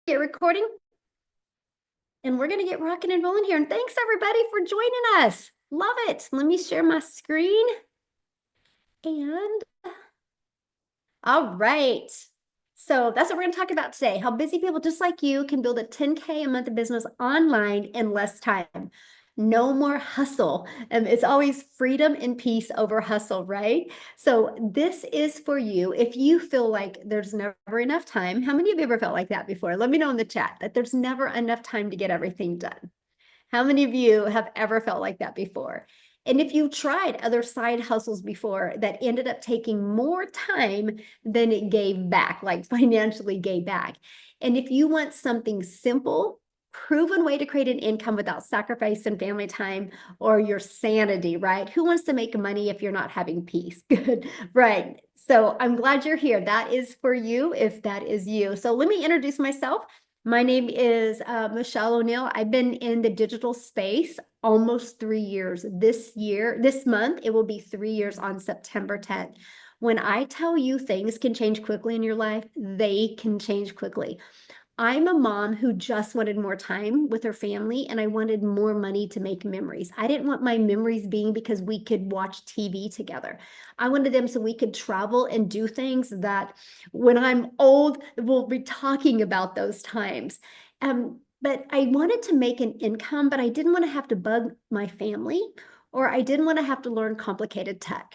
Get recording, and we're gonna get rocking and rolling here. And thanks everybody for joining us. Love it. Let me share my screen. And all right. So that's what we're gonna talk about today. How busy people just like you can build a 10K a month business online in less time. No more hustle. It's always freedom and peace over hustle, right? So this is for you. If you feel like there's never enough time, how many of you ever felt like that before? Let me know in the chat that there's never enough time to get everything done. How many of you have ever felt like that before? And if you tried other side hustles before that ended up taking more time than it gave back, like financially gave back. And if you want something simple, proven way to create an income without sacrificing family time or your sanity, right? Who wants to make money if you're not having peace? Good, right. So I'm glad you're here. That is for you if that is you. So let me introduce myself. My name is Michelle O'Neill. I've been in the digital space almost 3 years. This month, it will be 3 years on September 10th. When I tell you things can change quickly in your life, they can change quickly. I'm a mom who just wanted more time with her family, and I wanted more money to make memories. I didn't want my memories being because we could watch TV together. I wanted them so we could travel and do things that when I'm old, we'll be talking about those times. But I wanted to make an income, but I didn't want to have to bug my family, or I didn't want to have to learn complicated tech.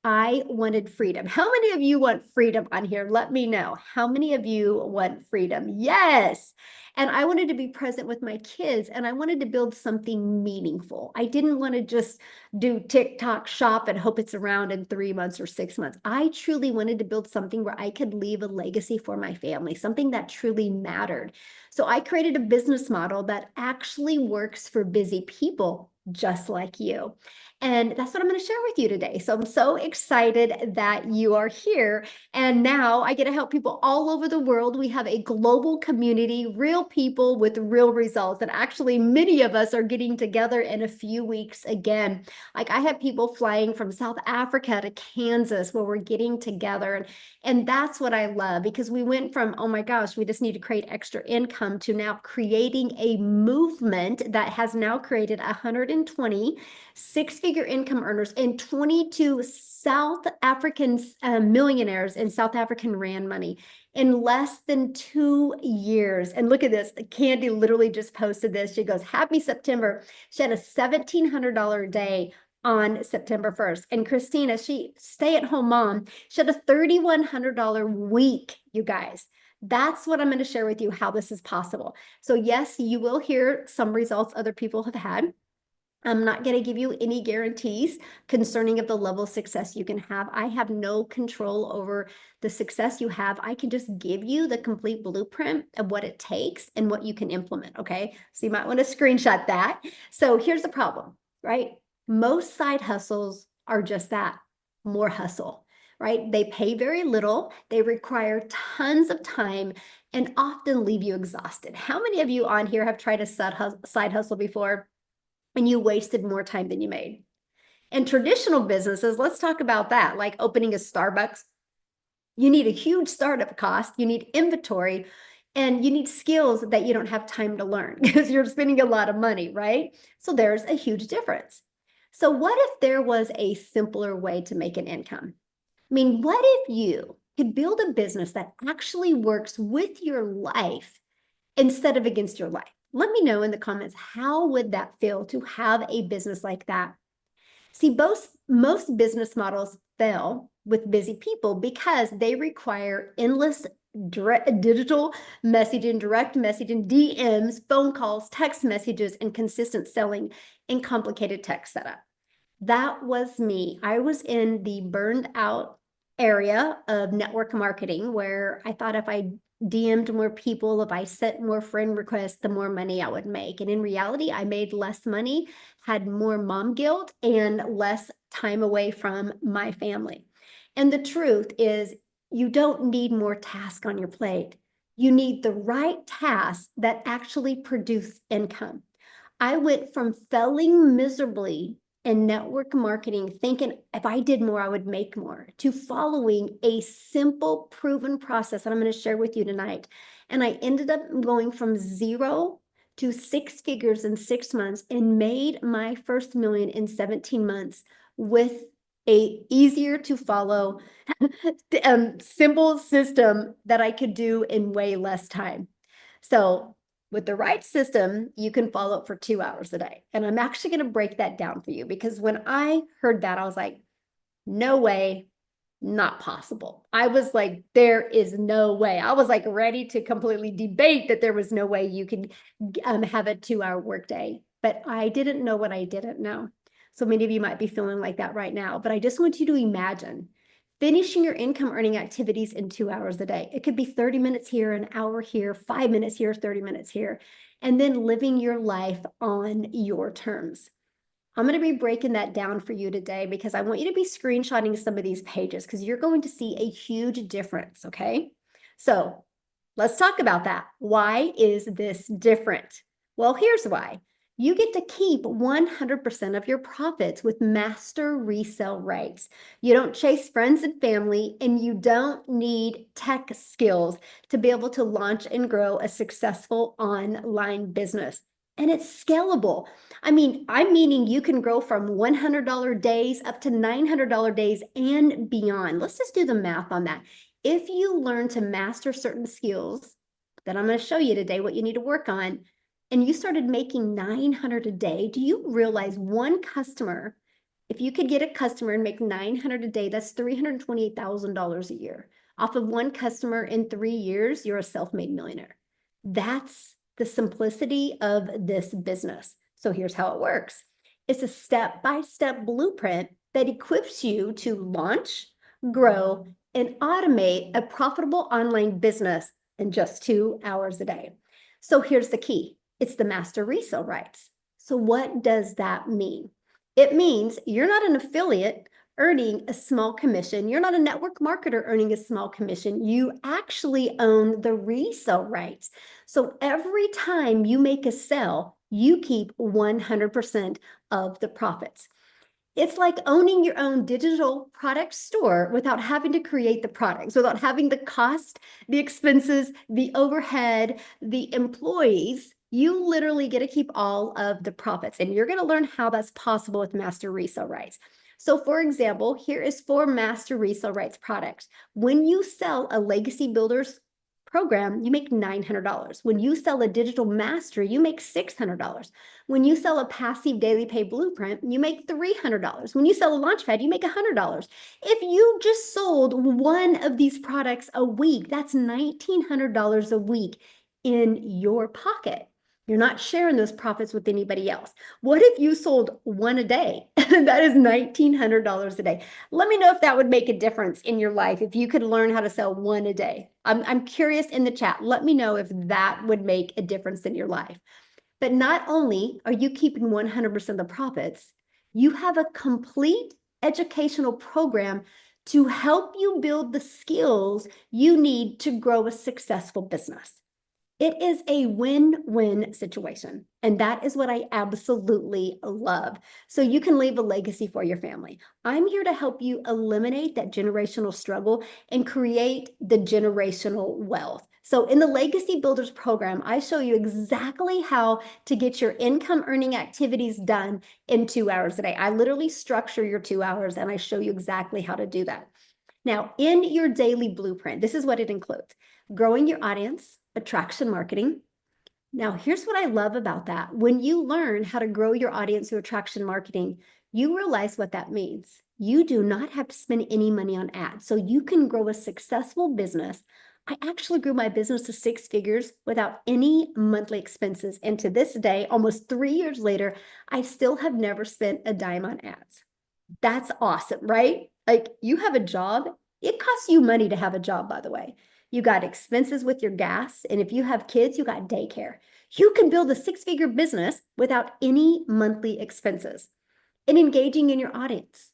I wanted freedom. How many of you want freedom on here? Let me know. How many of you want freedom? Yes. And I wanted to be present with my kids, and I wanted to build something meaningful. I didn't want to just do TikTok shop and hope it's around in 3 months or 6 months. I truly wanted to build something where I could leave a legacy for my family, something that truly mattered. So I created a business model that actually works for busy people just like you. And that's what I'm going to share with you today. So I'm so excited that you are here. And now I get to help people all over the world. We have a global community, real people with real results. And actually, many of us are getting together in a few weeks again. Like I have people flying from South Africa to Kansas where we're getting together. And that's what I love because we went from, oh my gosh, we just need to create extra income to now creating a movement that has now created 120 six-figure income earners and 22 South African millionaires in South African Rand money in less than 2 years. And look at this. Candy literally just posted this. She goes, happy September. She had a $1,700 day on September 1st. And Christina, she stay-at-home mom, she had a $3,100 week, you guys. That's what I'm going to share with you, how this is possible. So yes, you will hear some results other people have had. I'm not going to give you any guarantees concerning of the level of success you can have. I have no control over the success you have. I can just give you the complete blueprint of what it takes and what you can implement. Okay. So you might want to screenshot that. So here's the problem, right? Most side hustles are just that, more hustle, right? They pay very little. They require tons of time and often leave you exhausted. How many of you on here have tried a side hustle before and you wasted more time than you made? And traditional businesses, let's talk about that, like opening a Starbucks. You need a huge startup cost, you need inventory, and you need skills that you don't have time to learn because you're spending a lot of money, right? So there's a huge difference. So what if there was a simpler way to make an income? I mean, what if you could build a business that actually works with your life instead of against your life? Let me know in the comments, how would that feel to have a business like that? See, most business models fail with busy people because they require endless digital messaging, direct messaging, DMs, phone calls, text messages, and consistent selling and complicated tech setup. That was me. I was in the burned out area of network marketing where I thought if I DM'd more people, if I sent more friend requests, the more money I would make. And in reality, I made less money, had more mom guilt, and less time away from my family. And the truth is, you don't need more tasks on your plate. You need the right tasks that actually produce income. I went from failing miserably and network marketing, thinking if I did more, I would make more, to following a simple, proven process that I'm going to share with you tonight. And I ended up going from 0 to 6 figures in 6 months and made my first million in 17 months with a easier to follow simple system that I could do in way less time. So with the right system, you can follow it for 2 hours a day. And I'm actually going to break that down for you, because when I heard that, I was like, no way, not possible. I was like, there is no way. I was like ready to completely debate that there was no way you could have a 2-hour workday. But I didn't know what I didn't know. So many of you might be feeling like that right now. But I just want you to imagine finishing your income earning activities in 2 hours a day. It could be 30 minutes here, an hour here, 5 minutes here, 30 minutes here, and then living your life on your terms. I'm going to be breaking that down for you today, because I want you to be screenshotting some of these pages, because you're going to see a huge difference, okay? So let's talk about that. Why is this different? Well, here's why. You get to keep 100% of your profits with master resale rights. You don't chase friends and family, and you don't need tech skills to be able to launch and grow a successful online business. And it's scalable. I mean, I'm meaning you can grow from $100 days up to $900 days and beyond. Let's just do the math on that. If you learn to master certain skills that I'm going to show you today, what you need to work on, and you started making $900 a day, do you realize one customer, if you could get a customer and make $900 a day, that's $328,000 a year. Off of one customer in 3 years, you're a self-made millionaire. That's the simplicity of this business. So here's how it works. It's a step-by-step blueprint that equips you to launch, grow, and automate a profitable online business in just 2 hours a day. So here's the key. It's the master resale rights. So what does that mean? It means you're not an affiliate earning a small commission. You're not a network marketer earning a small commission. You actually own the resale rights. So every time you make a sale, you keep 100% of the profits. It's like owning your own digital product store without having to create the products, without having the cost, the expenses, the overhead, the employees. You literally get to keep all of the profits, and you're going to learn how that's possible with master resale rights. So for example, here is 4 master resale rights products. When you sell a Legacy Builders program, you make $900. When you sell a digital mastery, you make $600. When you sell a passive daily pay blueprint, you make $300. When you sell a Launchpad, you make $100. If you just sold one of these products a week, that's $1,900 a week in your pocket. You're not sharing those profits with anybody else. What if you sold one a day? That is $1,900 a day. Let me know if that would make a difference in your life, if you could learn how to sell one a day. I'm curious in the chat. Let me know if that would make a difference in your life. But not only are you keeping 100% of the profits, you have a complete educational program to help you build the skills you need to grow a successful business. It is a win-win situation, and that is what I absolutely love. So you can leave a legacy for your family. I'm here to help you eliminate that generational struggle and create the generational wealth. So in the Legacy Builders program, I show you exactly how to get your income earning activities done in 2 hours a day. I literally structure your 2 hours, and I show you exactly how to do that. Now, in your daily blueprint, this is what it includes: growing your audience, attraction marketing. Now, here's what I love about that. When you learn how to grow your audience through attraction marketing, you realize what that means. You do not have to spend any money on ads. So you can grow a successful business. I actually grew my business to 6 figures without any monthly expenses. And to this day, almost 3 years later, I still have never spent a dime on ads. That's awesome, right? Like, you have a job. It costs you money to have a job, by the way. You got expenses with your gas. And if you have kids, you got daycare. You can build a 6-figure business without any monthly expenses. And engaging in your audience.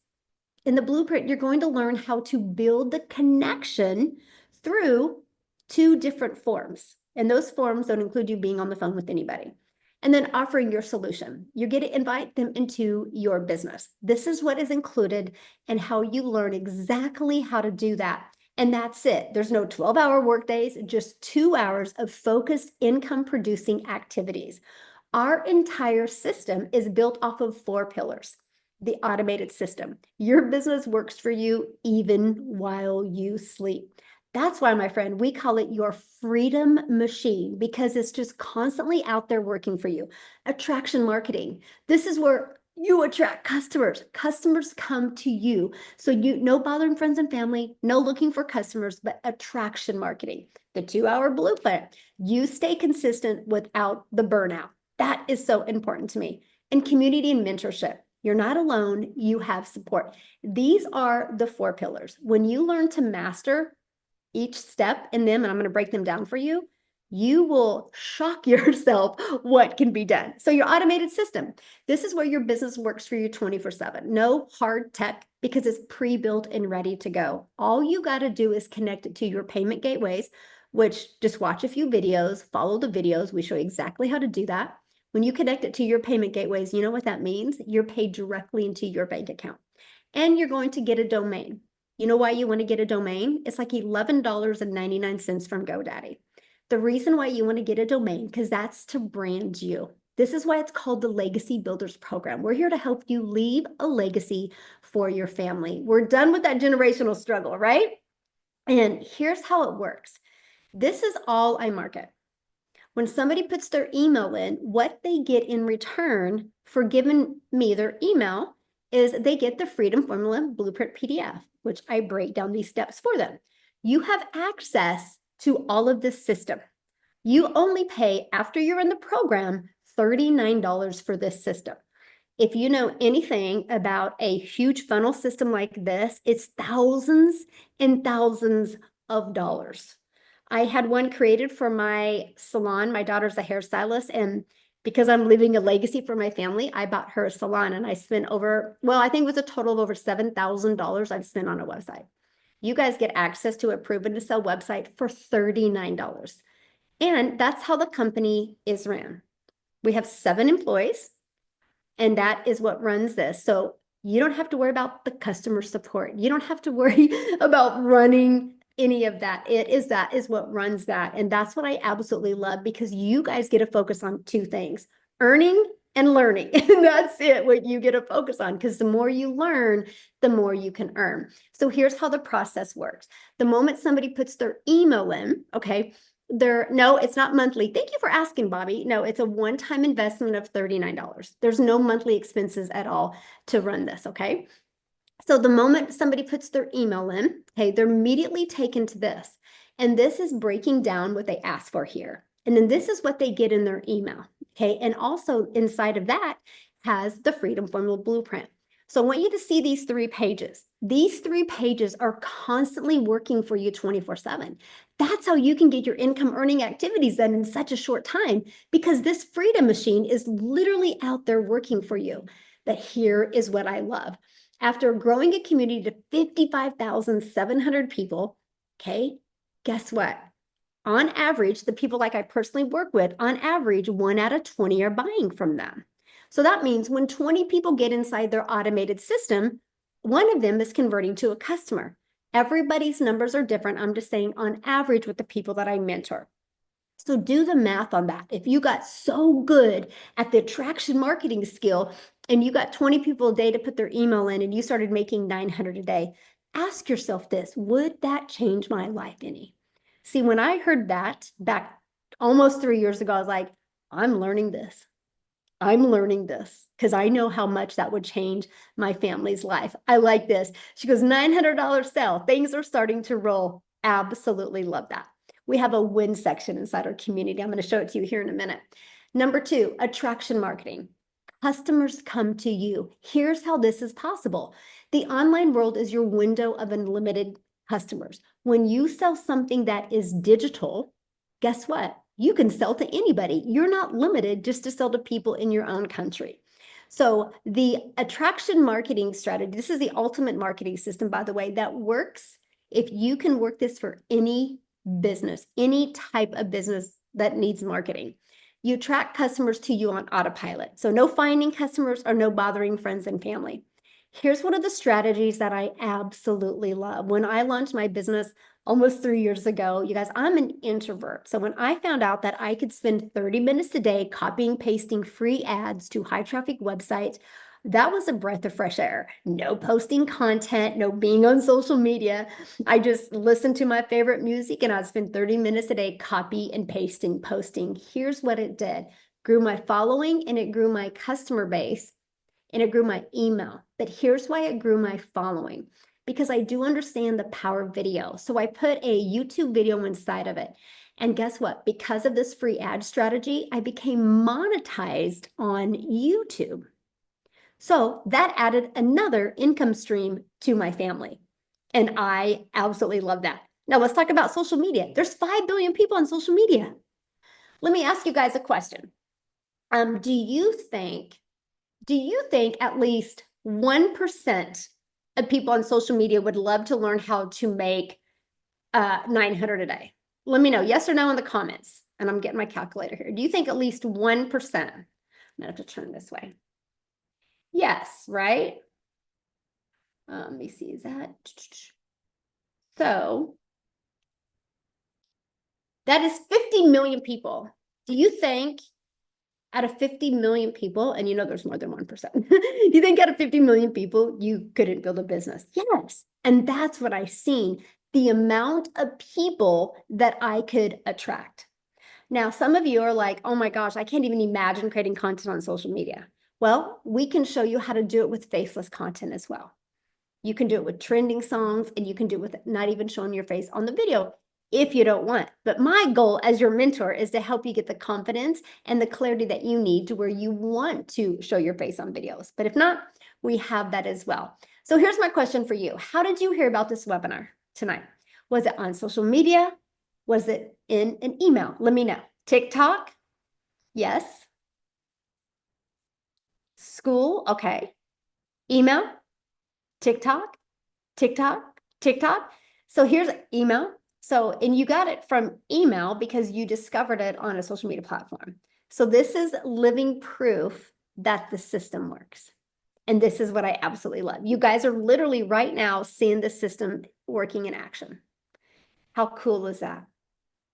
In the blueprint, you're going to learn how to build the connection through 2 different forms. And those forms don't include you being on the phone with anybody. and then offering your solution. You're going to invite them into your business. This is what is included and how you learn exactly how to do that. And that's it. There's no 12-hour workdays, just 2 hours of focused income producing activities. Our entire system is built off of 4 pillars. The automated system. Your business works for you even while you sleep. That's why, my friend, we call it your freedom machine, because it's just constantly out there working for you. Attraction marketing. This is where you attract customers. Customers come to you. So no bothering friends and family, no looking for customers, but attraction marketing. The 2-hour blueprint. You stay consistent without the burnout. That is so important to me. And community and mentorship. You're not alone, you have support. These are the 4 pillars. When you learn to master each step in them, and I'm going to break them down for you, you will shock yourself what can be done. So your automated system, this is where your business works for you 24/7. No hard tech, because it's pre-built and ready to go. All you got to do is connect it to your payment gateways, which just watch a few videos, follow the videos. We show you exactly how to do that. When you connect it to your payment gateways, you know what that means? You're paid directly into your bank account. And you're going to get a domain. You know why you want to get a domain? It's like $11.99 from GoDaddy. The reason why you want to get a domain, because that's to brand you. This is why it's called the Legacy Builders Program. We're here to help you leave a legacy for your family. We're done with that generational struggle, right? And here's how it works. This is all I market. When somebody puts their email in, what they get in return for giving me their email is they get the Freedom Formula Blueprint PDF, which I break down these steps for them. You have access to all of this system. You only pay, after you're in the program, $39 for this system. If you know anything about a huge funnel system like this, it's thousands and thousands of dollars. I had one created for my salon. My daughter's a hairstylist, and because I'm leaving a legacy for my family, I bought her a salon, and I spent over, well, I think it was a total of over $7,000 I've spent on a website. You guys get access to a proven to sell website for $39. And that's how the company is ran. We have 7 employees, and that is what runs this. So you don't have to worry about the customer support. You don't have to worry about running any of that. That is what runs that. And that's what I absolutely love, because you guys get to focus on 2 things, earning and learning. And that's it, what you get to focus on, because the more you learn, the more you can earn. So here's how the process works. The moment somebody puts their email in, okay, no, it's not monthly. Thank you for asking, Bobby. No, it's a one-time investment of $39. There's no monthly expenses at all to run this, okay? So the moment somebody puts their email in, okay, they're immediately taken to this. And this is breaking down what they ask for here. And then this is what they get in their email, okay? And also inside of that has the Freedom Formula Blueprint. So I want you to see these 3 pages. These 3 pages are constantly working for you 24/7. That's how you can get your income earning activities done in such a short time, because this freedom machine is literally out there working for you. But here is what I love. After growing a community to 55,700 people, okay, guess what? On average, the people like I personally work with, on average, 1 out of 20 are buying from them. So that means when 20 people get inside their automated system, 1 of them is converting to a customer. Everybody's numbers are different. I'm just saying on average with the people that I mentor. So do the math on that. If you got so good at the attraction marketing skill and you got 20 people a day to put their email in and you started making 900 a day, ask yourself this, would that change my life any? See, when I heard that back almost 3 years ago, I was like, I'm learning this. I'm learning this because I know how much that would change my family's life. I like this. She goes, $900 sale. Things are starting to roll. Absolutely love that. We have a win section inside our community. I'm going to show it to you here in a minute. Number 2, attraction marketing. Customers come to you. Here's how this is possible. The online world is your window of unlimited customers. When you sell something that is digital, guess what? You can sell to anybody. You're not limited just to sell to people in your own country. So the attraction marketing strategy, this is the ultimate marketing system, by the way, that works if you can work this for any business, any type of business that needs marketing. You attract customers to you on autopilot. So no finding customers or no bothering friends and family. Here's one of the strategies that I absolutely love. When I launched my business almost 3 years ago, you guys, I'm an introvert. So when I found out that I could spend 30 minutes a day copying, pasting free ads to high traffic websites, that was a breath of fresh air. No posting content, no being on social media. I just listened to my favorite music and I'd spend 30 minutes a day copy and pasting, posting. Here's what it did. Grew my following and it grew my customer base and it grew my email. But here's why it grew my following. Because I do understand the power of video. So I put a YouTube video inside of it. And guess what? Because of this free ad strategy, I became monetized on YouTube. So that added another income stream to my family. And I absolutely love that. Now let's talk about social media. There's 5 billion people on social media. Let me ask you guys a question. Do you think at least 1% of people on social media would love to learn how to make 900 a day? Let me know, yes or no in the comments. And I'm getting my calculator here. Do you think at least 1%? I'm gonna have to turn this way. Yes, right? Let me see, is that? So that is 50 million people. Do you think out of 50 million people, and you know there's more than 1%, do you think out of 50 million people, you couldn't build a business? Yes. And that's what I've seen, the amount of people that I could attract. Now, some of you are like, oh my gosh, I can't even imagine creating content on social media. Well, we can show you how to do it with faceless content as well. You can do it with trending songs and you can do it with not even showing your face on the video if you don't want. But my goal as your mentor is to help you get the confidence and the clarity that you need to where you want to show your face on videos. But if not, we have that as well. So here's my question for you. How did you hear about this webinar tonight? Was it on social media? Was it in an email? Let me know. TikTok? Yes. School? Okay. Email? TikTok? TikTok, TikTok. So here's email. So, and you got it from email because you discovered it on a social media platform. So this is living proof that the system works. And this is what I absolutely love. You guys are literally right now seeing the system working in action. How cool is that?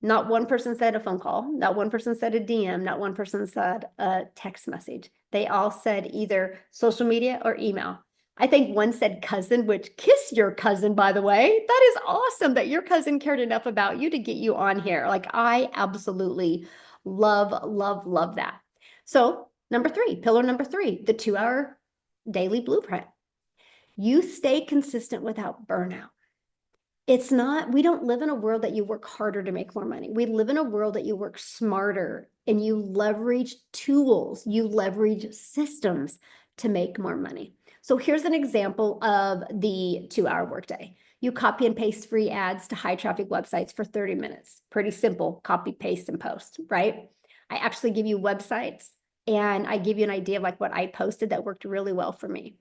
Not one person said a phone call, not one person said a DM, not one person said a text message. They all said either social media or email. I think one said cousin, which kiss your cousin, by the way. That is awesome that your cousin cared enough about you to get you on here. Like I absolutely love, love, love that. So pillar number 3, the 2-hour daily blueprint. You stay consistent without burnout. It's not, we don't live in a world that you work harder to make more money. We live in a world that you work smarter and you leverage tools, you leverage systems to make more money. So here's an example of the 2-hour workday. You copy and paste free ads to high traffic websites for 30 minutes. Pretty simple, copy, paste, and post, right? I actually give you websites and I give you an idea of like what I posted that worked really well for me.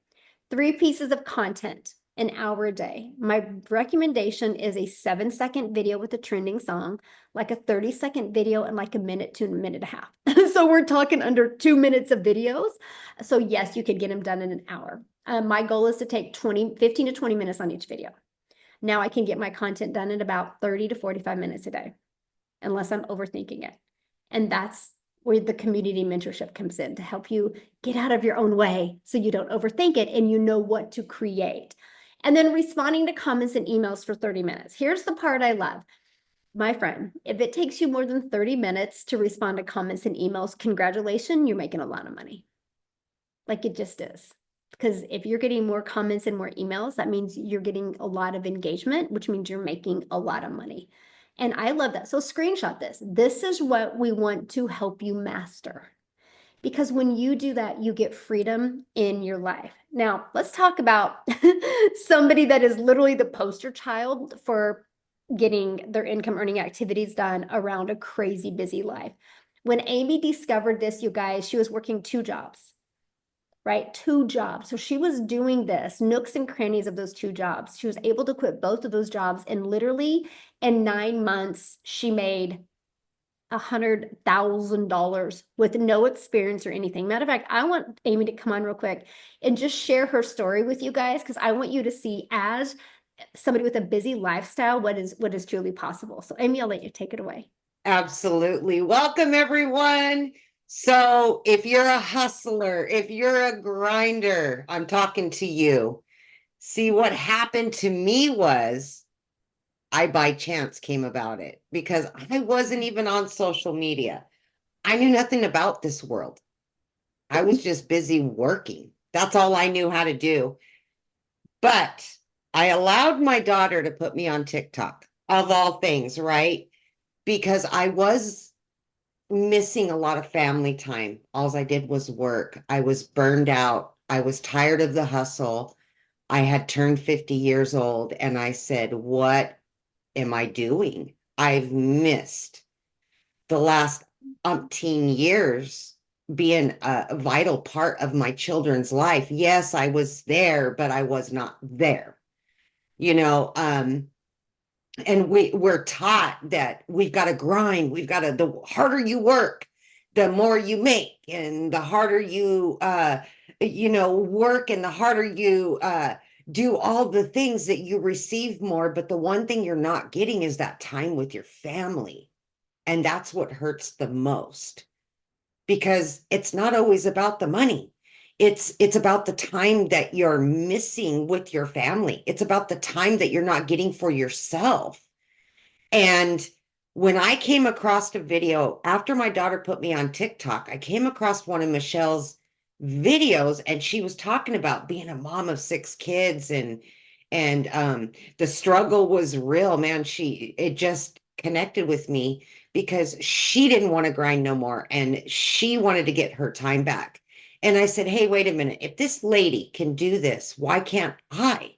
3 pieces of content, an hour a day. My recommendation is a 7-second video with a trending song, like a 30-second video and like a minute to a minute and a half. So we're talking under 2 minutes of videos. So yes, you could get them done in an hour. My goal is to take 15 to 20 minutes on each video. Now I can get my content done in about 30 to 45 minutes a day, unless I'm overthinking it. And that's where the community mentorship comes in to help you get out of your own way so you don't overthink it and you know what to create. And then responding to comments and emails for 30 minutes. Here's the part I love. My friend, if it takes you more than 30 minutes to respond to comments and emails, congratulations, you're making a lot of money. Like it just is. Because if you're getting more comments and more emails, that means you're getting a lot of engagement, which means you're making a lot of money. And I love that. So screenshot this. This is what we want to help you master. Because when you do that, you get freedom in your life. Now, let's talk about somebody that is literally the poster child for getting their income earning activities done around a crazy busy life. When Amy discovered this, you guys, she was working 2 jobs, right? 2 jobs. So she was doing this, nooks and crannies of those 2 jobs. She was able to quit both of those jobs, and literally in 9 months, she made $100,000 with no experience or anything. Matter of fact, I want Amy to come on real quick and just share her story with you guys, because I want you to see, as somebody with a busy lifestyle, what is truly possible. So Amy, I'll let you take it away. Absolutely. Welcome, everyone. So, if you're a hustler, if you're a grinder, I'm talking to you. See, what happened to me was I by chance came about it because I wasn't even on social media. I knew nothing about this world. I was just busy working. That's all I knew how to do. But I allowed my daughter to put me on TikTok, of all things, right? Because I was missing a lot of family time. All I did was work. I was burned out. I was tired of the hustle. I had turned 50 years old and I said, what am I doing? I've missed the last umpteen years being a vital part of my children's life. Yes, I was there, but I was not there. You know, and we're taught that we've got to grind, we've got to, the harder you work, the more you make, and the harder you work, and the harder you do all the things that you receive more. But the one thing you're not getting is that time with your family, and that's what hurts the most, because it's not always about the money. It's about the time that you're missing with your family. It's about the time that you're not getting for yourself. And when I came across a video after my daughter put me on TikTok, I came across one of Michelle's videos, and she was talking about being a mom of 6 kids, and the struggle was real, man. It just connected with me because she didn't want to grind no more and she wanted to get her time back. And I said, hey, wait a minute. If this lady can do this, why can't I?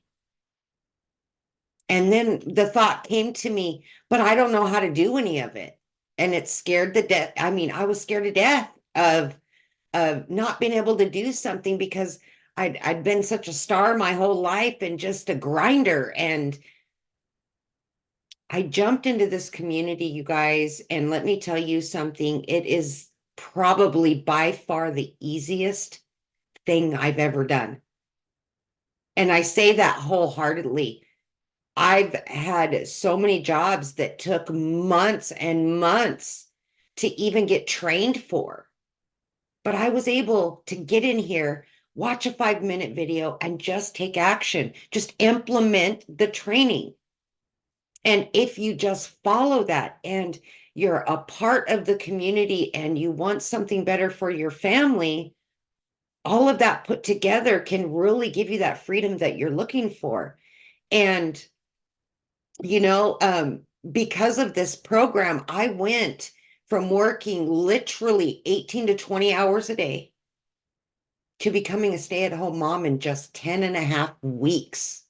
And then the thought came to me, but I don't know how to do any of it. And it scared the death. I mean, I was scared to death of not being able to do something because I'd been such a star my whole life and just a grinder. And I jumped into this community, you guys, and let me tell you something. It is probably by far the easiest thing I've ever done. And I say that wholeheartedly. I've had so many jobs that took months and months to even get trained for. But I was able to get in here, watch a 5-minute video, and just take action, just implement the training. And if you just follow that and you're a part of the community and you want something better for your family, all of that put together can really give you that freedom that you're looking for. And you know, because of this program, I went from working literally 18 to 20 hours a day to becoming a stay-at-home mom in just 10 and a half weeks,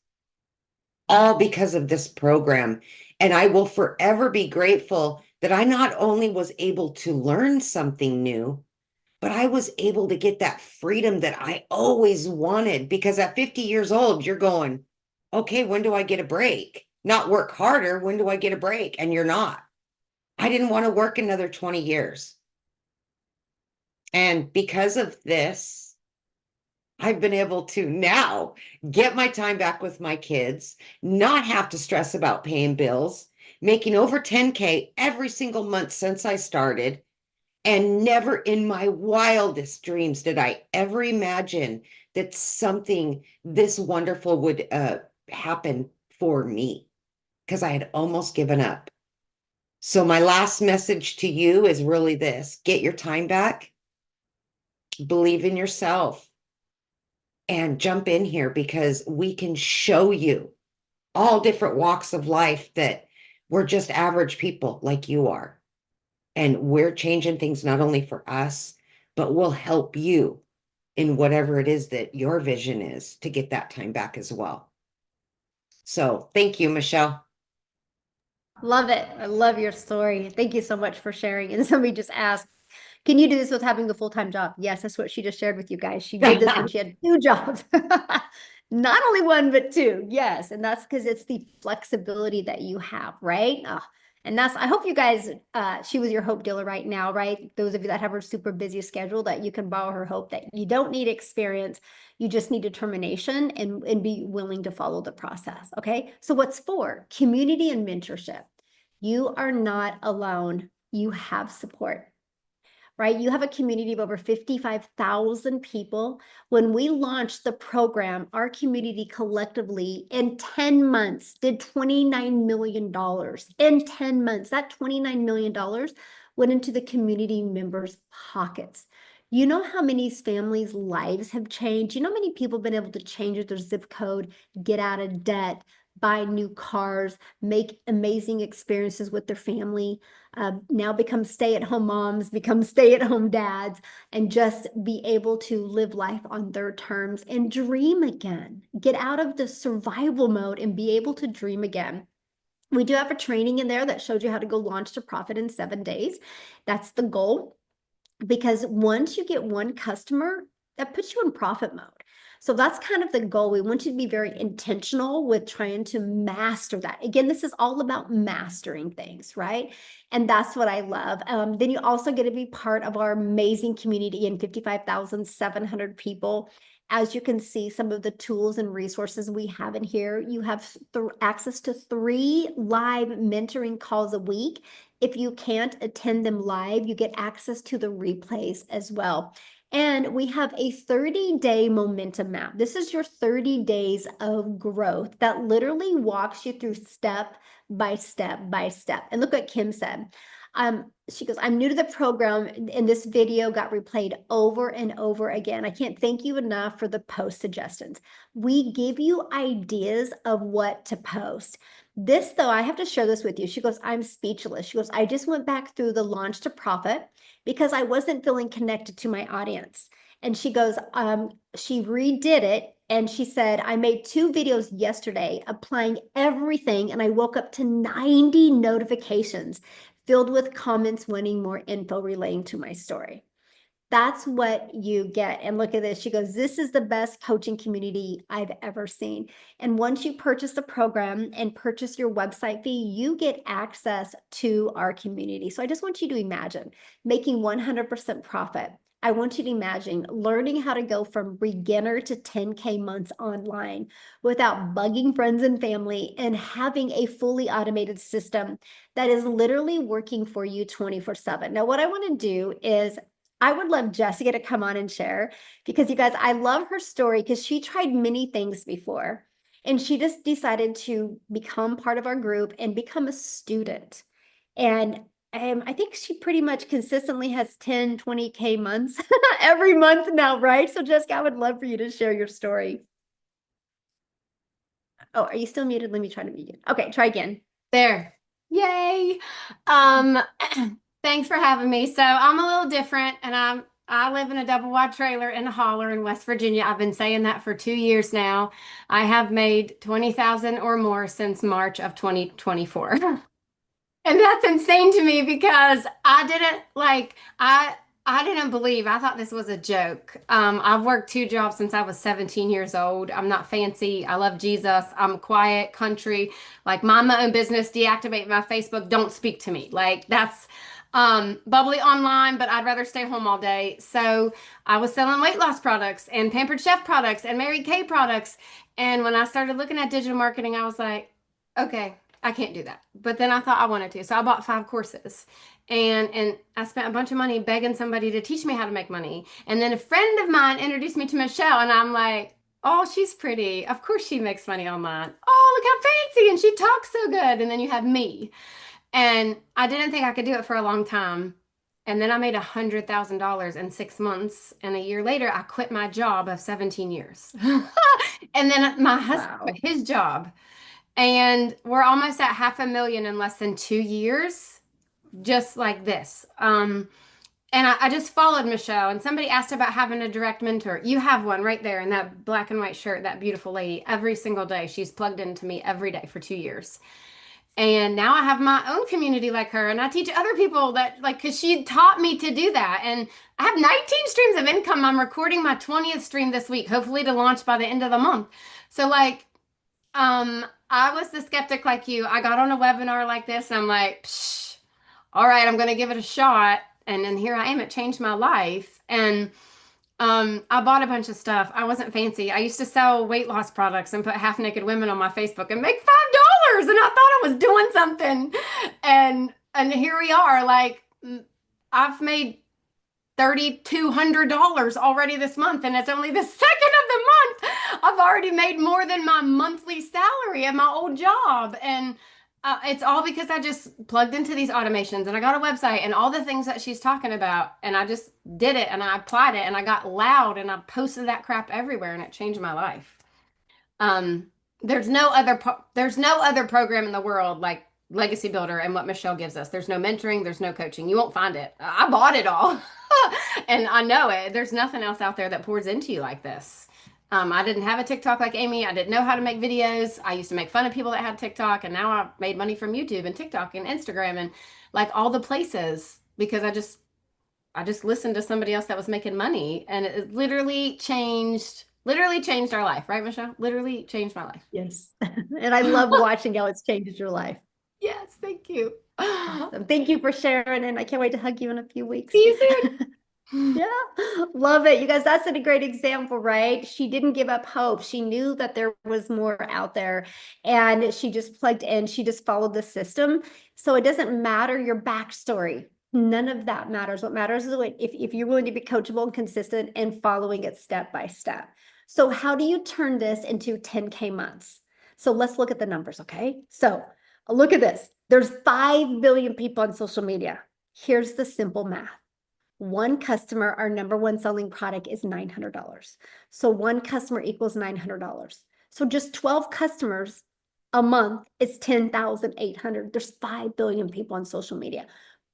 all because of this program. And I will forever be grateful that I not only was able to learn something new, but I was able to get that freedom that I always wanted. Because at 50 years old, you're going, okay, when do I get a break? Not work harder. When do I get a break? And you're not. I didn't want to work another 20 years. And because of this, I've been able to now get my time back with my kids, not have to stress about paying bills, making over 10K every single month since I started. And never in my wildest dreams did I ever imagine that something this wonderful would happen for me, because I had almost given up. So my last message to you is really this: get your time back, believe in yourself, and jump in here, because we can show you all different walks of life that we're just average people like you are. And we're changing things not only for us, but we'll help you in whatever it is that your vision is to get that time back as well. So thank you, Michelle. Love it. I love your story. Thank you so much for sharing. And somebody just asked, can you do this with having a full-time job? Yes, that's what she just shared with you guys. She did this when she had 2 jobs. Not only one, but 2. Yes. And that's because it's the flexibility that you have, right? And that's, I hope you guys, she was your hope dealer right now, right? Those of you that have a super busy schedule, that you can borrow her hope, that you don't need experience, you just need determination and be willing to follow the process. Okay. So what's for? Community and mentorship. You are not alone. You have support, right? You have a community of over 55,000 people. When we launched the program, our community collectively in 10 months did $29 million. In 10 months, that $29 million went into the community members' pockets. You know how many families' lives have changed? You know how many people have been able to change their zip code, get out of debt, buy new cars, make amazing experiences with their family, now become stay-at-home moms, become stay-at-home dads, and just be able to live life on their terms and dream again. Get out of the survival mode and be able to dream again. We do have a training in there that shows you how to go launch to profit in 7 days. That's the goal, because once you get one customer, that puts you in profit mode. So that's kind of the goal. We want you to be very intentional with trying to master that. Again, this is all about mastering things, right? And that's what I love. Then you also get to be part of our amazing community in 55,700 people. As you can see, some of the tools and resources we have in here, you have access to 3 live mentoring calls a week. If you can't attend them live, you get access to the replays as well. And we have a 30-day momentum map. This is your 30 days of growth that literally walks you through step by step by step. And look what Kim said. She goes, I'm new to the program, and this video got replayed over and over again. I can't thank you enough for the post suggestions. We give you ideas of what to post. This, though, I have to share this with you. She goes, I'm speechless. She goes, I just went back through the launch to profit because I wasn't feeling connected to my audience. And she goes, she redid it. And she said, I made 2 videos yesterday applying everything. And I woke up to 90 notifications filled with comments wanting more info relating to my story. That's what you get. And look at this. She goes, this is the best coaching community I've ever seen. And once you purchase the program and purchase your website fee, you get access to our community. So I just want you to imagine making 100% profit. I want you to imagine learning how to go from beginner to 10K months online without bugging friends and family, and having a fully automated system that is literally working for you 24/7. Now, what I want to do is I would love Jessica to come on and share, because you guys, I love her story because she tried many things before and she just decided to become part of our group and become a student. And I think she pretty much consistently has 10, 20K months every month now, right? So Jessica, I would love for you to share your story. Oh, are you still muted? Let me try to mute you. Okay, try again. There. Yay. Um, thanks for having me. So I'm a little different, and I live in a double wide trailer in a holler in West Virginia. I've been saying that for 2 years now. I have made 20,000 or more since March of 2024. And that's insane to me because I didn't believe. I thought this was a joke. I've worked 2 jobs since I was 17 years old. I'm not fancy. I love Jesus. I'm quiet, country, like mind my own business, deactivate my Facebook, don't speak to me. Like that's bubbly online, but I'd rather stay home all day. So I was selling weight loss products and Pampered Chef products and Mary Kay products. And when I started looking at digital marketing, I was like, okay, I can't do that. But then I thought I wanted to. So I bought 5 courses, and I spent a bunch of money begging somebody to teach me how to make money. And then a friend of mine introduced me to Michelle, and I'm like, oh, she's pretty. Of course she makes money online. Oh, look how fancy. And she talks so good. And then you have me. And I didn't think I could do it for a long time. And then I made $100,000 in 6 months. And a year later, I quit my job of 17 years. And then my husband quit his job. And we're almost at 500,000 in less than 2 years, just like this. And I just followed Michelle, and somebody asked about having a direct mentor. You have one right there in that black and white shirt, that beautiful lady. Every single day, she's plugged into me every day for 2 years. And now I have my own community like her, and I teach other people that, like, because she taught me to do that. And I have 19 streams of income. I'm recording my 20th stream this week, hopefully to launch by the end of the month. So, like, I was the skeptic like you. I got on a webinar like this and I'm like, Psh, all right, I'm going to give it a shot. And then here I am. It changed my life. And I bought a bunch of stuff. I wasn't fancy. I used to sell weight loss products and put half naked women on my Facebook and make $5. And I thought I was doing something. And here we are. Like I've made $3,200 already this month, and it's only the second of the month. I've already made more than my monthly salary at my old job. And it's all because I just plugged into these automations and I got a website and all the things that she's talking about. And I just did it and I applied it and I got loud and I posted that crap everywhere and it changed my life. There's no other program in the world like Legacy Builder and what Michelle gives us. There's no mentoring, there's no coaching. You won't find it. I bought it all. And I know it. There's nothing else out there that pours into you like this. I didn't have a TikTok like Amy. I didn't know how to make videos. I used to make fun of people that had TikTok, and now I've made money from YouTube and TikTok and Instagram and like all the places because I just listened to somebody else that was making money, and it literally changed our life, right, Michelle? Literally changed my life. Yes. And I love watching how it's changed your life. Yes, thank you. Awesome. Thank you for sharing, and I can't wait to hug you in a few weeks. See you soon. Yeah, love it. You guys, that's a great example, right? She didn't give up hope. She knew that there was more out there and she just plugged in. She just followed the system. So it doesn't matter your backstory. None of that matters. What matters is if you're willing to be coachable and consistent and following it step by step. So how do you turn this into 10K months? So let's look at the numbers, okay? So look at this. There's 5 billion people on social media. Here's the simple math. One customer, our number one selling product is $900. So one customer equals $900. So just 12 customers a month is 10,800. There's 5 billion people on social media.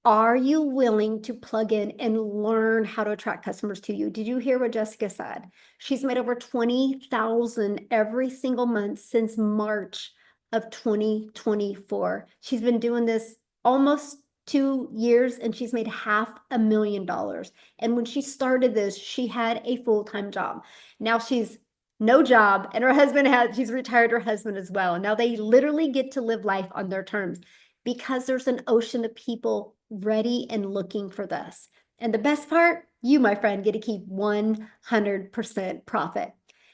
Are you willing to plug in and learn how to attract customers to you? Did you hear what Jessica said? She's made over 20,000 every single month since March of 2024. She's been doing this almost 2 years and she's made $500,000. And when she started this, she had a full-time job. Now she's no job and she's retired her husband as well. Now they literally get to live life on their terms because there's an ocean of people ready and looking for this. And the best part, you, my friend, get to keep 100% profit.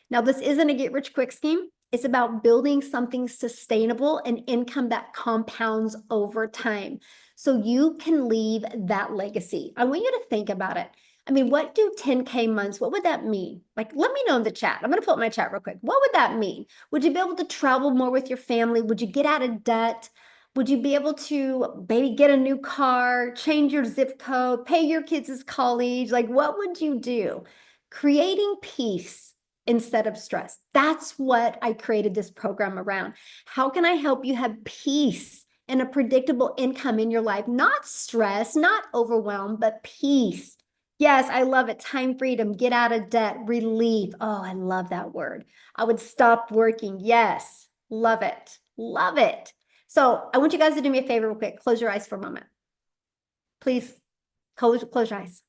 Now this isn't a get rich quick scheme. It's about building something sustainable and income that compounds over time. So you can leave that legacy. I want you to think about it. I mean, what do 10K months, what would that mean? Like, let me know in the chat. I'm going to put my chat real quick. What would that mean? Would you be able to travel more with your family? Would you get out of debt? Would you be able to maybe get a new car, change your zip code, pay your kids' college? Like, what would you do? Creating peace instead of stress. That's what I created this program around. How can I help you have peace and a predictable income in your life? Not stress, not overwhelm, but peace. Yes, I love it. Time freedom, get out of debt, relief. Oh, I love that word. I would stop working. Yes, love it. Love it. So I want you guys to do me a favor real quick. Close your eyes for a moment. Please close your eyes.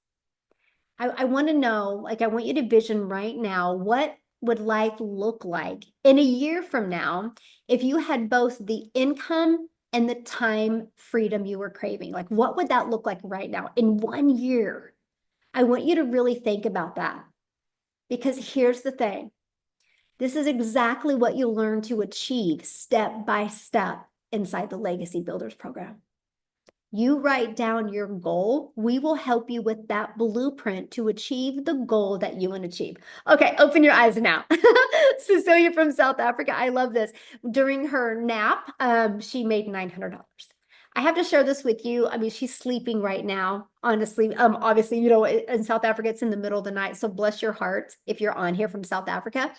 I want to know, like, I want you to vision right now, what would life look like in a year from now if you had both the income and the time freedom you were craving? Like, what would that look like right now in 1 year? I want you to really think about that, because here's the thing. This is exactly what you'll learn to achieve step by step inside the Legacy Builders program. You write down your goal. We will help you with that blueprint to achieve the goal that you want to achieve. Okay, open your eyes now. Cecilia from South Africa. I love this. During her nap, she made $900. I have to share this with you. I mean, she's sleeping right now, honestly. Obviously, you know, in South Africa, it's in the middle of the night. So bless your heart if you're on here from South Africa.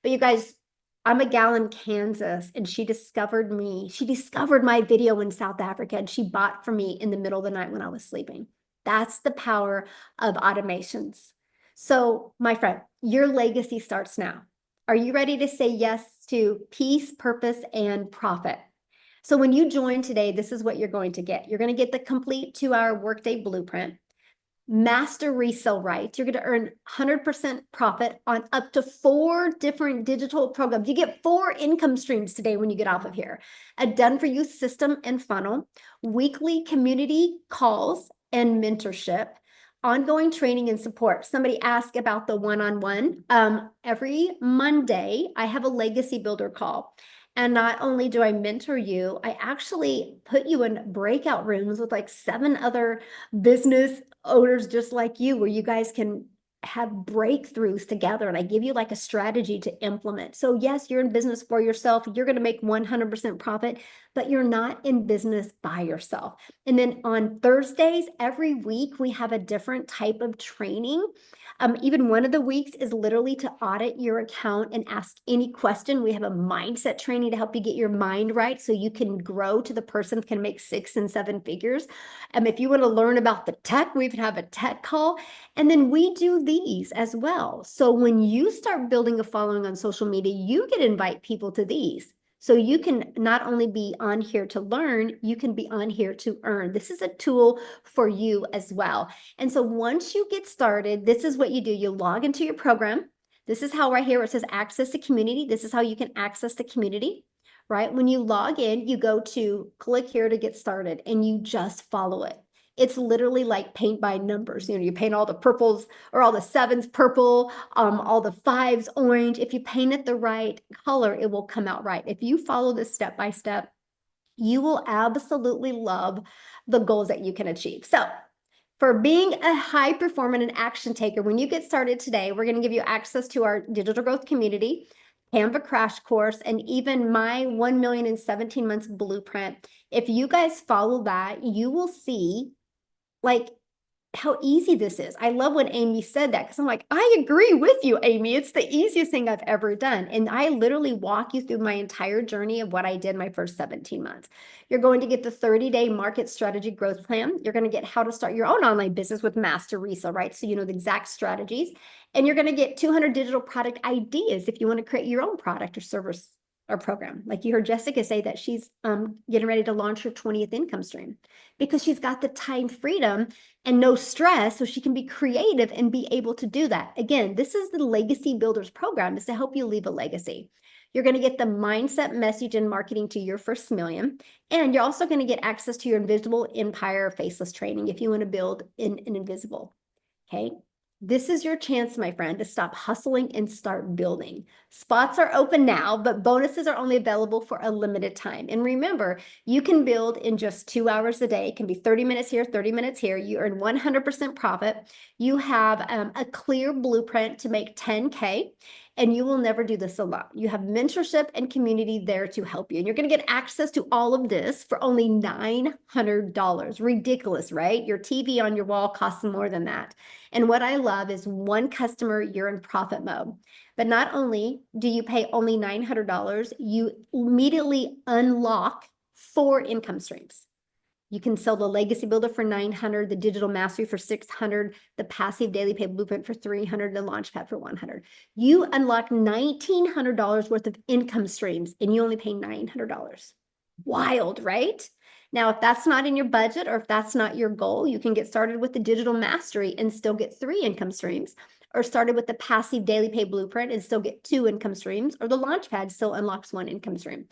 But you guys, I'm a gal in Kansas, and she discovered me. She discovered my video in South Africa, and she bought for me in the middle of the night when I was sleeping. That's the power of automations. So, my friend, your legacy starts now. Are you ready to say yes to peace, purpose, and profit? So when you join today, this is what you're going to get. You're going to get the complete 2-hour workday blueprint. master resale rights. You're going to earn 100% profit on up to 4 different digital programs. You get 4 income streams today when you get off of here. A done-for-you system and funnel, weekly community calls and mentorship, ongoing training and support. Somebody asked about the one-on-one. Every Monday, I have a legacy builder call. And not only do I mentor you, I actually put you in breakout rooms with like 7 other business owners just like you, where you guys can have breakthroughs together. And I give you like a strategy to implement. So yes, you're in business for yourself. You're going to make 100% profit, but you're not in business by yourself. And then on Thursdays, every week, we have a different type of training. Even one of the weeks is literally to audit your account and ask any question. We have a mindset training to help you get your mind right so you can grow to the person that can make 6 and 7 figures. If you want to learn about the tech, we even have a tech call. And then we do these as well. So when you start building a following on social media, you can invite people to these. So you can not only be on here to learn, you can be on here to earn. This is a tool for you as well. And so once you get started, this is what you do. You log into your program. This is how right here it says access to community. This is how you can access the community, right? When you log in, you go to click here to get started and you just follow it. It's literally like paint by numbers. You paint all the purples or all the 7s purple, all the 5s orange. If you paint it the right color, it will come out right. If you follow this step by step, you will absolutely love the goals that you can achieve. So for being a high performer and an action taker, when you get started today, we're going to give you access to our digital growth community, Canva crash course, and even my 1 million in 17 months blueprint. If you guys follow that, you will see like how easy this is. I love when Amy said that because I'm like, I agree with you, Amy. It's the easiest thing I've ever done. And I literally walk you through my entire journey of what I did my first 17 months. You're going to get the 30-day market strategy growth plan. You're going to get how to start your own online business with master resale, right? So you know the exact strategies. And you're going to get 200 digital product ideas if you want to create your own product or service or program. Like you heard Jessica say that she's getting ready to launch her 20th income stream because she's got the time freedom and no stress, so she can be creative and be able to do that. Again, this is the Legacy Builders program, is to help you leave a legacy. You're going to get the mindset, message, and marketing to your first million. And you're also going to get access to your invisible empire faceless training if you want to build an invisible. Okay. This is your chance, my friend, to stop hustling and start building. Spots are open now, but bonuses are only available for a limited time. And remember, you can build in just 2 hours a day. It can be 30 minutes here, 30 minutes here. You earn 100% profit. You have a clear blueprint to make 10K, and you will never do this alone. You have mentorship and community there to help you. And you're going to get access to all of this for only $900. Ridiculous, right? Your TV on your wall costs more than that. And what I love is one customer, you're in profit mode. But not only do you pay only $900, you immediately unlock 4 income streams. You can sell the Legacy Builder for $900, the Digital Mastery for $600, the Passive Daily Pay Blueprint for $300, the Launchpad for $100. You unlock $1,900 worth of income streams and you only pay $900. Wild, right? Now, if that's not in your budget or if that's not your goal, you can get started with the Digital Mastery and still get 3 income streams, or started with the Passive Daily Pay Blueprint and still get 2 income streams, or the Launchpad still unlocks 1 income stream.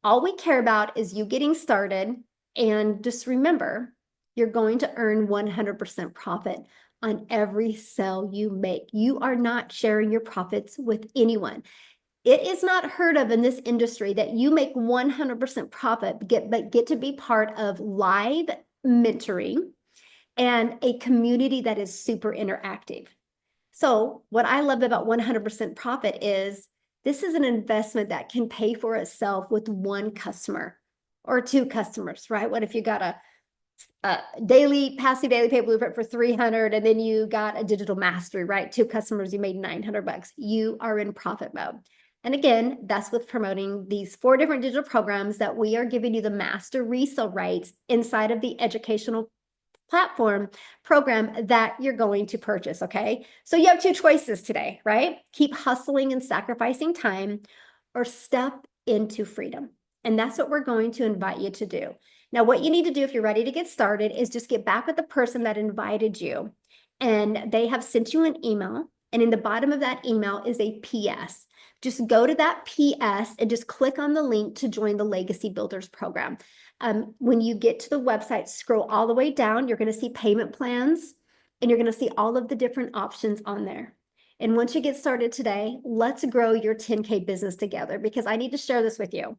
All we care about is you getting started. And just remember, you're going to earn 100% profit on every sale you make. You are not sharing your profits with anyone. It is not heard of in this industry that you make 100% profit, but get to be part of live mentoring and a community that is super interactive. So what I love about 100% profit is this is an investment that can pay for itself with 1 customer or 2 customers, right? What if you got a passive daily pay blueprint for $300 and then you got a digital mastery, right? 2 customers, you made $900. You are in profit mode. And again, that's with promoting these 4 different digital programs that we are giving you the master resale rights inside of the educational platform program that you're going to purchase, okay? So you have 2 choices today, right? Keep hustling and sacrificing time, or step into freedom. And that's what we're going to invite you to do. Now, what you need to do if you're ready to get started is just get back with the person that invited you and they have sent you an email. And in the bottom of that email is a PS. Just go to that PS and just click on the link to join the Legacy Builders program. When you get to the website, scroll all the way down, you're going to see payment plans, and you're going to see all of the different options on there. And once you get started today, let's grow your 10K business together, because I need to share this with you.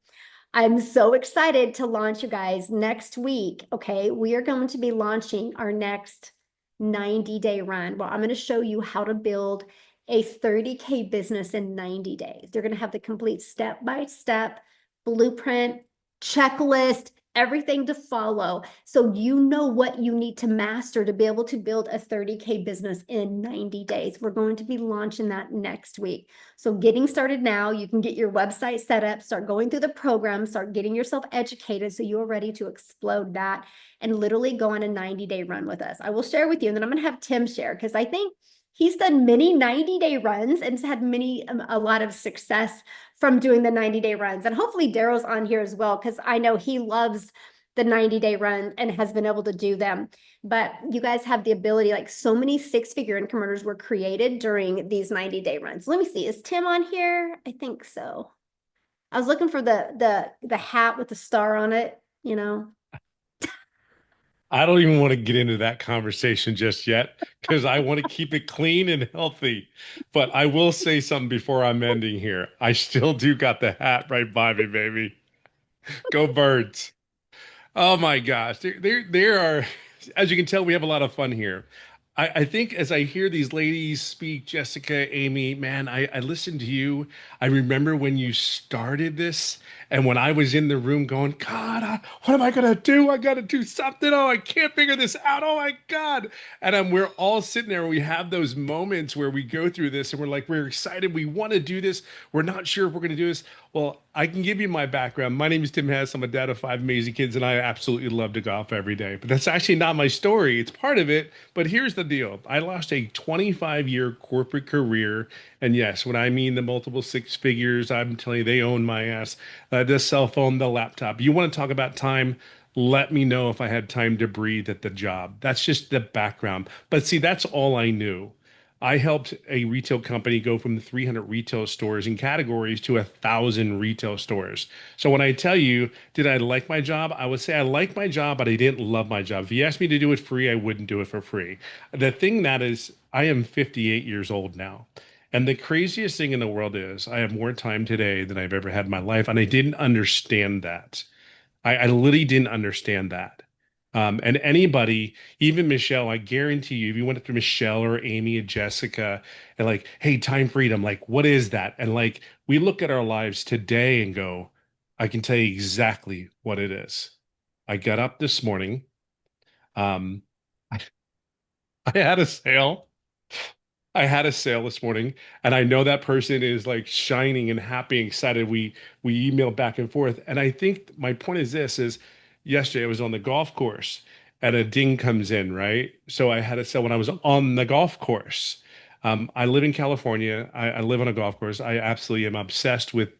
I'm so excited to launch, you guys, next week. Okay, we are going to be launching our next 90-day run. Well, I'm going to show you how to build a 30K business in 90 days. They're going to have the complete step-by-step blueprint, checklist, everything to follow, so you know what you need to master to be able to build a 30K business in 90 days. We're going to be launching that next week. So getting started now, you can get your website set up, start going through the program, start getting yourself educated so you're ready to explode that and literally go on a 90-day run with us. I will share with you, and then I'm going to have Tim share, because I think he's done many 90-day runs and has had a lot of success from doing the 90-day runs. And hopefully Daryl's on here as well, because I know he loves the 90-day run and has been able to do them. But you guys have the ability, like so many six-figure income earners were created during these 90-day runs. Let me see, is Tim on here? I think so. I was looking for the hat with the star on it, you know. I don't even want to get into that conversation just yet because I want to keep it clean and healthy. But I will say something before I'm ending here. I still do got the hat right by me, baby. Go birds. Oh my gosh. There are, as you can tell, we have a lot of fun here. I think as I hear these ladies speak, Jessica, Amy, man, I listened to you. I remember when you started this and when I was in the room going, God, what am I going to do? I got to do something. Oh, I can't figure this out. Oh my God. And we're all sitting there and we have those moments where we go through this and we're like, we're excited. We want to do this. We're not sure if we're going to do this. Well, I can give you my background. My name is Tim Hess. I'm a dad of 5 amazing kids, and I absolutely love to golf every day. But that's actually not my story. It's part of it. But here's the deal. I lost a 25-year corporate career. And yes, when I mean the multiple six figures, I'm telling you, they own my ass. The cell phone, the laptop. You want to talk about time? Let me know if I had time to breathe at the job. That's just the background. But see, that's all I knew. I helped a retail company go from 300 retail stores and categories to 1,000 retail stores. So when I tell you, did I like my job? I would say I liked my job, but I didn't love my job. If you asked me to do it free, I wouldn't do it for free. The thing that is, I am 58 years old now. And the craziest thing in the world is I have more time today than I've ever had in my life. And I didn't understand that. I literally didn't understand that. And anybody, even Michelle, I guarantee you, if you went up to Michelle or Amy and Jessica and like, hey, time freedom, like, what is that? And like, we look at our lives today and go, I can tell you exactly what it is. I got up this morning. Um, I, I had a sale. I had a sale this morning, and I know that person is like shining and happy and excited. We emailed back and forth, and I think my point is this: is yesterday I was on the golf course, and a ding comes in, right? So I had a sale when I was on the golf course. I live in California. I live on a golf course. I absolutely am obsessed with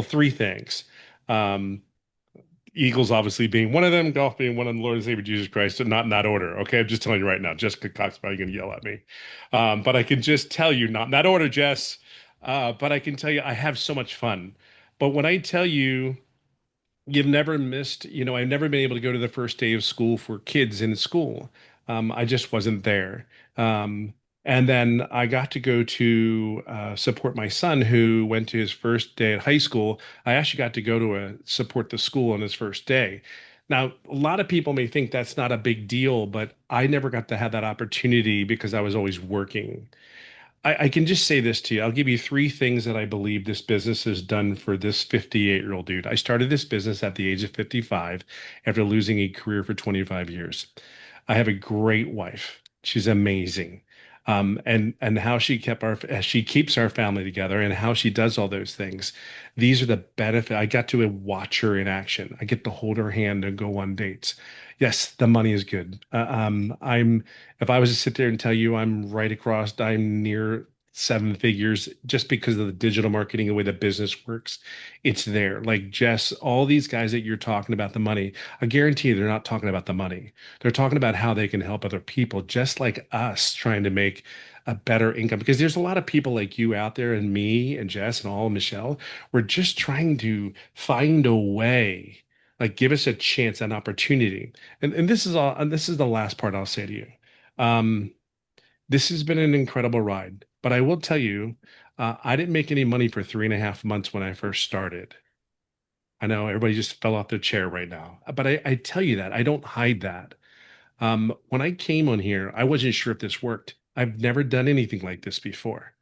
three things. Um, Eagles obviously being one of them, golf being one of them, Lord and Savior Jesus Christ, so not in that order. Okay, I'm just telling you right now. Jessica Cox is probably going to yell at me, but I can just tell you, not in that order, Jess. But I can tell you, I have so much fun. But when I tell you, you've never missed, I've never been able to go to the first day of school for kids in school. I just wasn't there. Um, and then I got to go to support my son who went to his first day at high school. I actually got to go to support the school on his first day. Now, a lot of people may think that's not a big deal, but I never got to have that opportunity because I was always working. I can just say this to you. I'll give you three things that I believe this business has done for this 58-year-old dude. I started this business at the age of 55 after losing a career for 25 years. I have a great wife. She's amazing. And how she keeps our family together and how she does all those things. These are the benefit. I got to watch her in action. I get to hold her hand and go on dates. Yes, the money is good. If I was to sit there and tell you I'm near seven figures just because of the digital marketing, the way the business works. It's there. Like Jess, all these guys that you're talking about the money, I guarantee you they're not talking about the money. They're talking about how they can help other people, just like us trying to make a better income. Because there's a lot of people like you out there, and me and Jess and all, Michelle. We're just trying to find a way, like give us a chance, an opportunity. And this is all, and this is the last part I'll say to you. Um, this has been an incredible ride, but I will tell you, I didn't make any money for 3.5 months when I first started. I know everybody just fell off their chair right now, but I tell you that I don't hide that. When I came on here, I wasn't sure if this worked. I've never done anything like this before.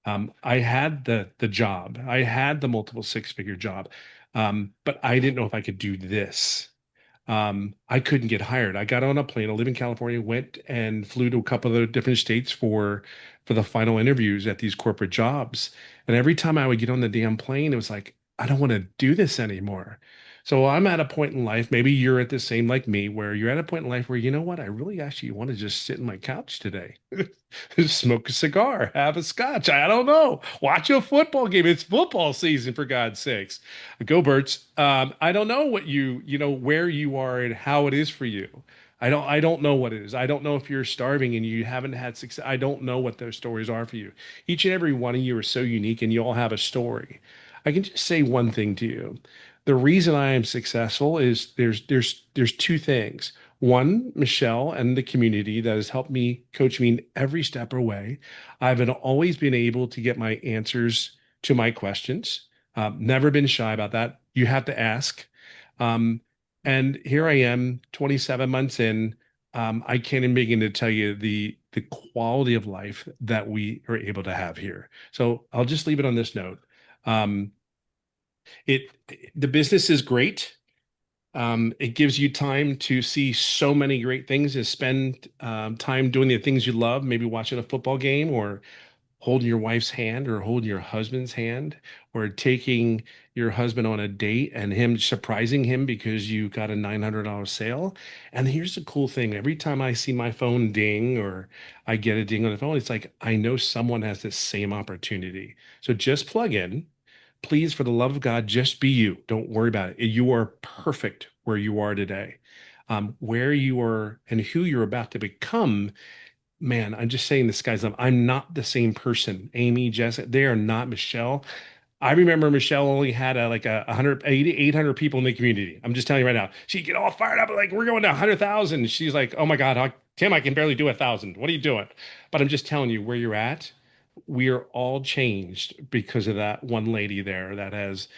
I had the job, I had the multiple six-figure job, but I didn't know if I could do this. I couldn't get hired. I got on a plane. I live in California, went and flew to a couple of the different states for the final interviews at these corporate jobs. And every time I would get on the damn plane, it was like, I don't want to do this anymore. So I'm at a point in life, maybe you're at the same like me, where you're at a point in life where, you know what, I really actually want to just sit in my couch today, smoke a cigar, have a scotch. I don't know. Watch a football game. It's football season, for God's sakes. Go Birds. I don't know what you know, where you are and how it is for you. I don't know what it is. I don't know if you're starving and you haven't had success. I don't know what those stories are for you. Each and every one of you are so unique and you all have a story. I can just say one thing to you. The reason I am successful is there's two things. One, Michelle and the community that has helped me, coach me in every step of the way. Always been able to get my answers to my questions. Never been shy about that. You have to ask. Um, and here I am, 27 months in. I can't even begin to tell you the quality of life that we are able to have here. So I'll just leave it on this note. Um, it the business is great. It gives you time to see so many great things, to spend time doing the things you love, maybe watching a football game or holding your wife's hand or holding your husband's hand or taking your husband on a date and him surprising him because you got a $900 sale. And here's the cool thing. Every time I see my phone ding or I get a ding on the phone, it's like, I know someone has this same opportunity. So just plug in. Please, for the love of God, just be you. Don't worry about it. You are perfect where you are today. Where you are and who you're about to become, man, I'm just saying, this guy's up. I'm not the same person. Amy, Jessica, they are not. Michelle. I remember Michelle only had like a 800 people in the community. I'm just telling you right now. She'd get all fired up, like, we're going to 100,000. She's like, oh my God, Tim, I can barely do 1,000. What are you doing? But I'm just telling you where you're at. We are all changed because of that one lady there that has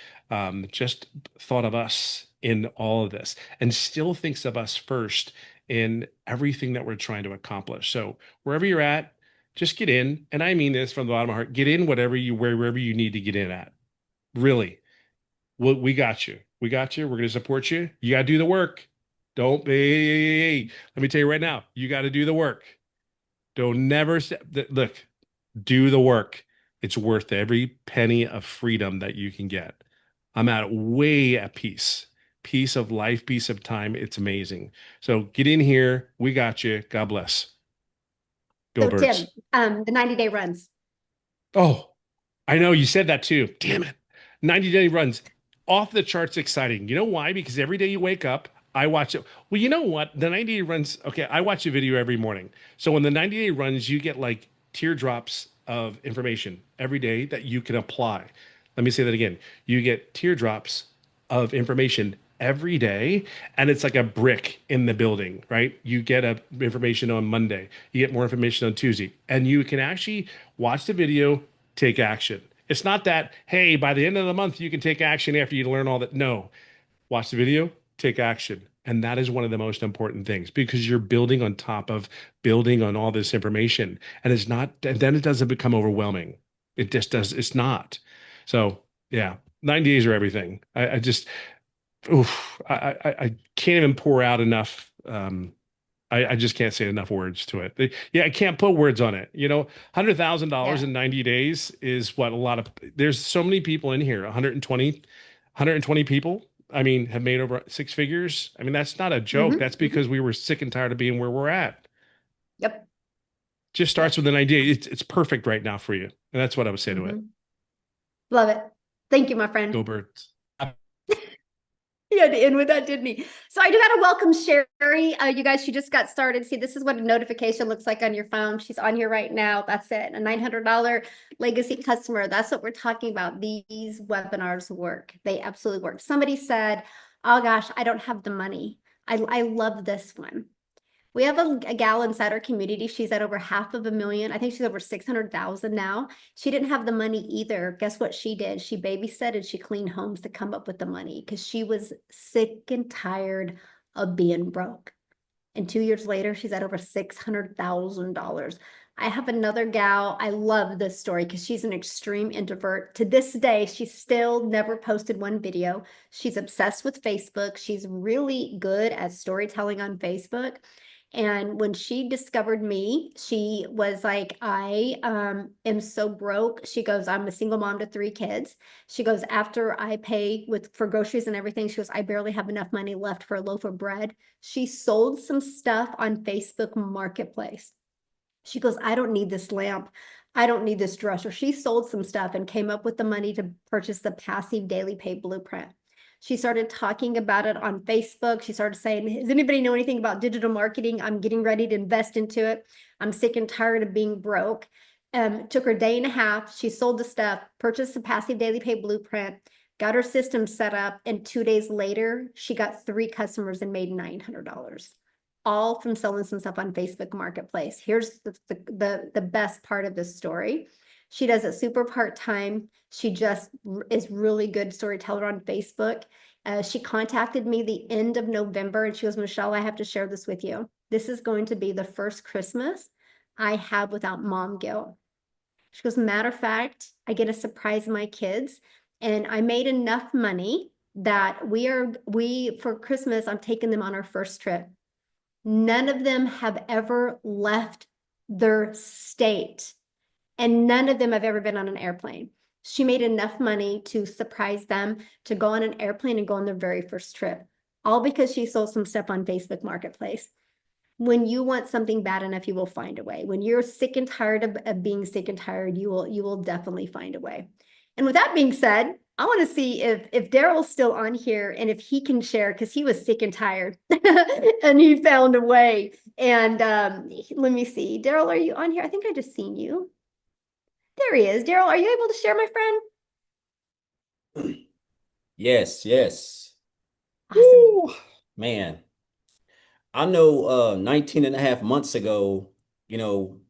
just thought of us in all of this and still thinks of us first in everything that we're trying to accomplish. So wherever you're at, just get in. And I mean this from the bottom of my heart. Get in wherever you need to get in at. Really. We got you. We got you. We're going to support you. You got to do the work. Don't be. Let me tell you right now, you got to do the work. Don't never look, do the work. It's worth every penny of freedom that you can get. I'm way at peace, peace of life, peace of time. It's amazing. So get in here. We got you. God bless. Go So Birds. Tim, the 90-day runs. Oh, I know you said that too. Damn it. 90-day runs off the charts exciting. You know why? Because every day you wake up, I watch it. Well, you know what? The 90-day runs, okay, I watch a video every morning. So when the 90-day runs, you get like teardrops of information every day that you can apply. Let me say that again. You get teardrops of information every day, and it's like a brick in the building, right? You get information on Monday, you get more information on Tuesday, and you can actually watch the video, take action. It's not that, hey, by the end of the month you can take action after you learn all that. No, watch the video, take action. And that is one of the most important things because you're building on top of building on all this information. And it's not, and then it doesn't become overwhelming. It just does, it's not. So yeah, 90 days are everything. I just, oof, I can't even pour out enough. I just can't say enough words to it. Yeah, I can't put words on it. You know, $100,000 in 90 days is what a lot of, there's so many people in here, 120 people. I mean, have made over six figures. I mean, that's not a joke. Mhm, That's because we were sick and tired of being where we're at. Yep. just starts with an idea. It's perfect right now for you. And that's what I would say to it. Mhm. Love it. Thank you, my friend. Go Birds. He had to end with that, didn't he? So I do got to welcome Sherry. You guys, she just got started. See, this is what a notification looks like on your phone. She's on here right now. That's it. A $900 legacy customer. That's what we're talking about. These webinars work. They absolutely work. Somebody said, oh gosh, I don't have the money. I love this one. We have a gal inside our community. She's at over $500,000. I think she's over 600,000 now. She didn't have the money either. Guess what she did? She babysat and she cleaned homes to come up with the money because she was sick and tired of being broke. And 2 years later, she's at over $600,000. I have another gal. I love this story because she's an extreme introvert. To this day, she still never posted one video. She's obsessed with Facebook. She's really good at storytelling on Facebook. And when she discovered me, she was like, I am so broke. She goes, I'm a single mom to 3 kids. She goes, after I pay for groceries and everything, she goes, I barely have enough money left for a loaf of bread. She sold some stuff on Facebook Marketplace. She goes, I don't need this lamp. I don't need this dresser. She sold some stuff and came up with the money to purchase the passive daily pay blueprint. She started talking about it on Facebook. She started saying, does anybody know anything about digital marketing? I'm getting ready to invest into it. I'm sick and tired of being broke. Took her a day and a half. She sold the stuff, purchased the passive daily pay blueprint, got her system set up. And 2 days later, she got 3 customers and made $900, all from selling some stuff on Facebook Marketplace. Here's the best part of this story. She does it super part-time. She just is really good storyteller on Facebook. She contacted me the end of November and she goes, Michelle, I have to share this with you. This is going to be the first Christmas I have without mom guilt. She goes, matter of fact, I get to surprise my kids and I made enough money that for Christmas, I'm taking them on our first trip. None of them have ever left their state. And none of them have ever been on an airplane. She made enough money to surprise them to go on an airplane and go on their very first trip, all because she sold some stuff on Facebook Marketplace. When you want something bad enough, you will find a way. When you're sick and tired of being sick and tired, you will definitely find a way. And with that being said, I want to see if Daryl's still on here and if he can share because he was sick and tired and he found a way. And let me see. Daryl, are you on here? I think I just seen you. There he is. Daryl, are you able to share, my friend? Yes, yes. Awesome. Woo, man. I know 19 and a half months ago, you know,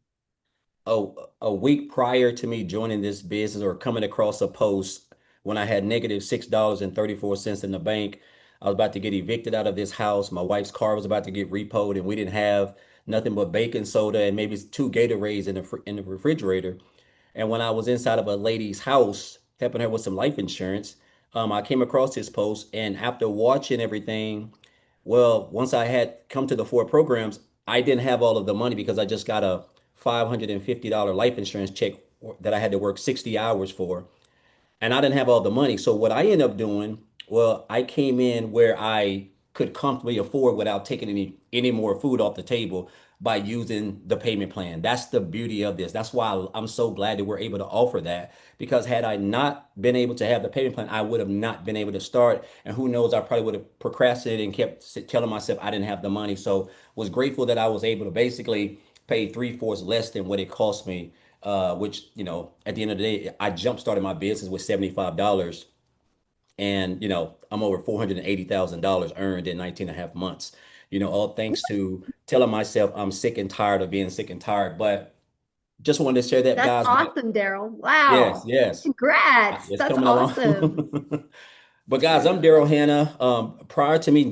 a week prior to me joining this business or coming across a post when I had negative $6.34 in the bank, I was about to get evicted out of this house. My wife's car was about to get repoed, and we didn't have nothing but baking soda and maybe 2 Gatorades in the refrigerator. And when I was inside of a lady's house helping her with some life insurance, I came across this post. And after watching everything, well, once I had come to the 4 programs, I didn't have all of the money because I just got a $550 life insurance check that I had to work 60 hours for, and I didn't have all the money. So what I ended up doing, well, I came in where I could comfortably afford without taking any more food off the table by using the payment plan. That's the beauty of this. That's why I'm so glad that we're able to offer that, because had I not been able to have the payment plan, I would have not been able to start. And who knows, I probably would have procrastinated and kept telling myself I didn't have the money. So was grateful that I was able to basically pay 3/4 less than what it cost me, which, at the end of the day, I jump started my business with $75, and, I'm over $480,000 earned in 19 and a half months, all thanks to telling myself I'm sick and tired of being sick and tired. But just wanted to share that, That's guys. awesome, Daryl. Yes, Wow. yes. Congrats. It's That's coming awesome. along. But guys, I'm Daryl Hannah. Prior to me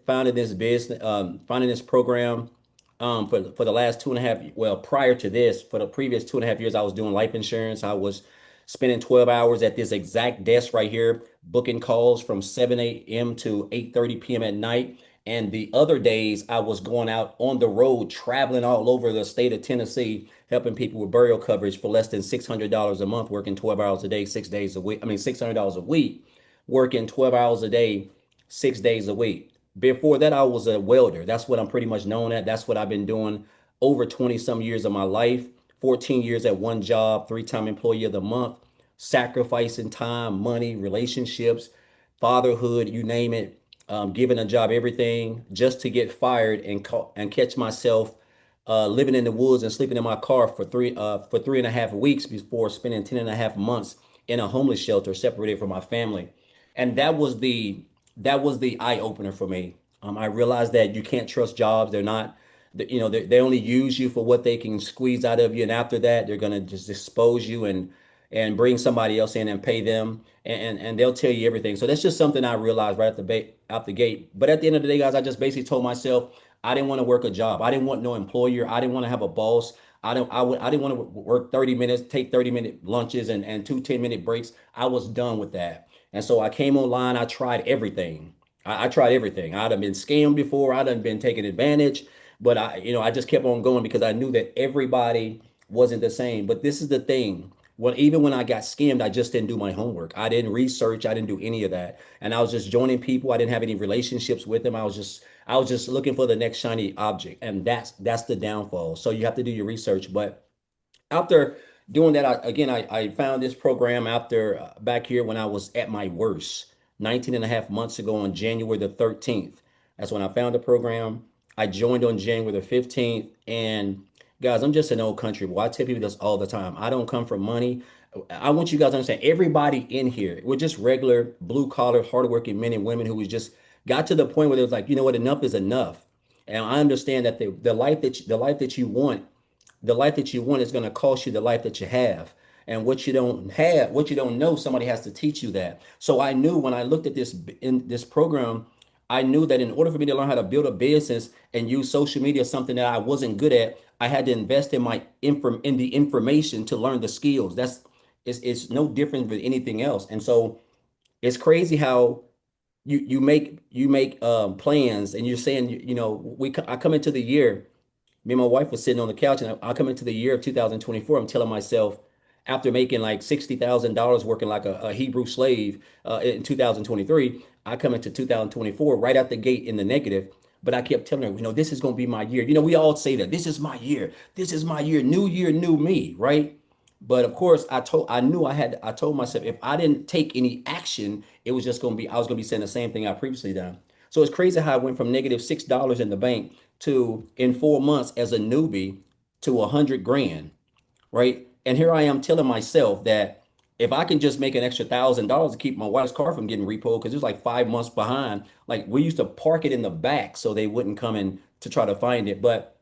founding this business, founding this program, for the last 2.5, well, prior to this, for the previous 2.5 years, I was doing life insurance. I was spending 12 hours at this exact desk right here, booking calls from 7 a.m. to 8:30 p.m. at night. And the other days, I was going out on the road, traveling all over the state of Tennessee, helping people with burial coverage for less than $600 a month, working 12 hours a day, 6 days a week. I mean, $600 a week, working 12 hours a day, 6 days a week. Before that, I was a welder. That's what I'm pretty much known at. That's what I've been doing over 20 some years of my life, 14 years at one job, 3-time employee of the month, sacrificing time, money, relationships, fatherhood, you name it, giving a job, everything, just to get fired and catch myself living in the woods and sleeping in my car for 3.5 weeks before spending 10.5 months in a homeless shelter, separated from my family. And that was the eye opener for me. I realized that you can't trust jobs. They're not, they only use you for what they can squeeze out of you, and after that, they're gonna just expose you and bring somebody else in and pay them, and they'll tell you everything. So that's just something I realized right out the gate. But at the end of the day, guys, I just basically told myself I didn't want to work a job. I didn't want no employer. I didn't want to have a boss. I didn't want to work 30 minutes, take 30-minute lunches and two 10-minute breaks. I was done with that. And so I came online. I tried everything. I tried everything. I'd have been scammed before. I'd have been taken advantage, but I just kept on going because I knew that everybody wasn't the same. But this is the thing. Well, even when I got scammed, I just didn't do my homework. I didn't research. I didn't do any of that. And I was just joining people. I didn't have any relationships with them. I was just looking for the next shiny object. And that's the downfall. So you have to do your research. But after doing that, I found this program after back here when I was at my worst, 19 and a half months ago on January the 13th. That's when I found the program. I joined on January the 15th. And guys, I'm just an old country boy. I tell people this all the time. I don't come from money. I want you guys to understand everybody in here, we're just regular blue collar, hardworking men and women who was just got to the point where it was like, you know what, enough is enough. And I understand that the life that you want is going to cost you the life that you have. And what you don't have, what you don't know, somebody has to teach you that. So I knew when I looked at this in this program, I knew that in order for me to learn how to build a business and use social media, something that I wasn't good at, I had to invest in the information to learn the skills. It's no different than anything else. And so it's crazy how you make plans, and you're saying, I come into the year, me and my wife was sitting on the couch, and I come into the year of 2024. I'm telling myself, after making like $60,000 working like a Hebrew slave in 2023, I come into 2024 right out the gate in the negative. But I kept telling her, this is going to be my year. We all say that this is my year. This is my year, new me, right? But of course, I told myself if I didn't take any action, it was just going to be, I was going to be saying the same thing I previously done. So it's crazy how I went from negative $6 in the bank to in 4 months as a newbie to 100 grand, right? And here I am telling myself that if I can just make an extra $1,000 to keep my wife's car from getting repoed, because it was like 5 months behind. Like we used to park it in the back so they wouldn't come in to try to find it. But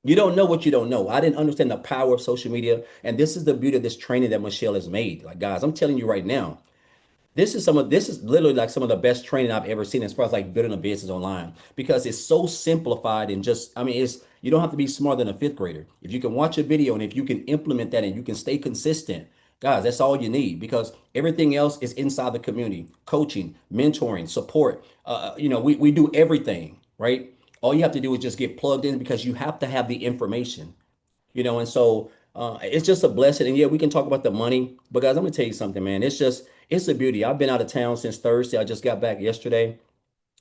you don't know what you don't know. I didn't understand the power of social media. And this is the beauty of this training that Michelle has made. Like, guys, I'm telling you right now, this is literally like some of the best training I've ever seen as far as like building a business online, because it's so simplified and just, I mean, it's, you don't have to be smarter than a fifth grader. If you can watch a video and if you can implement that and you can stay consistent, guys, that's all you need, because everything else is inside the community: coaching, mentoring, support. We do everything, right? All you have to do is just get plugged in, because you have to have the information. And so it's just a blessing. And yeah, we can talk about the money, but guys, I'm gonna tell you something, man. It's a beauty. I've been out of town since Thursday. I just got back yesterday.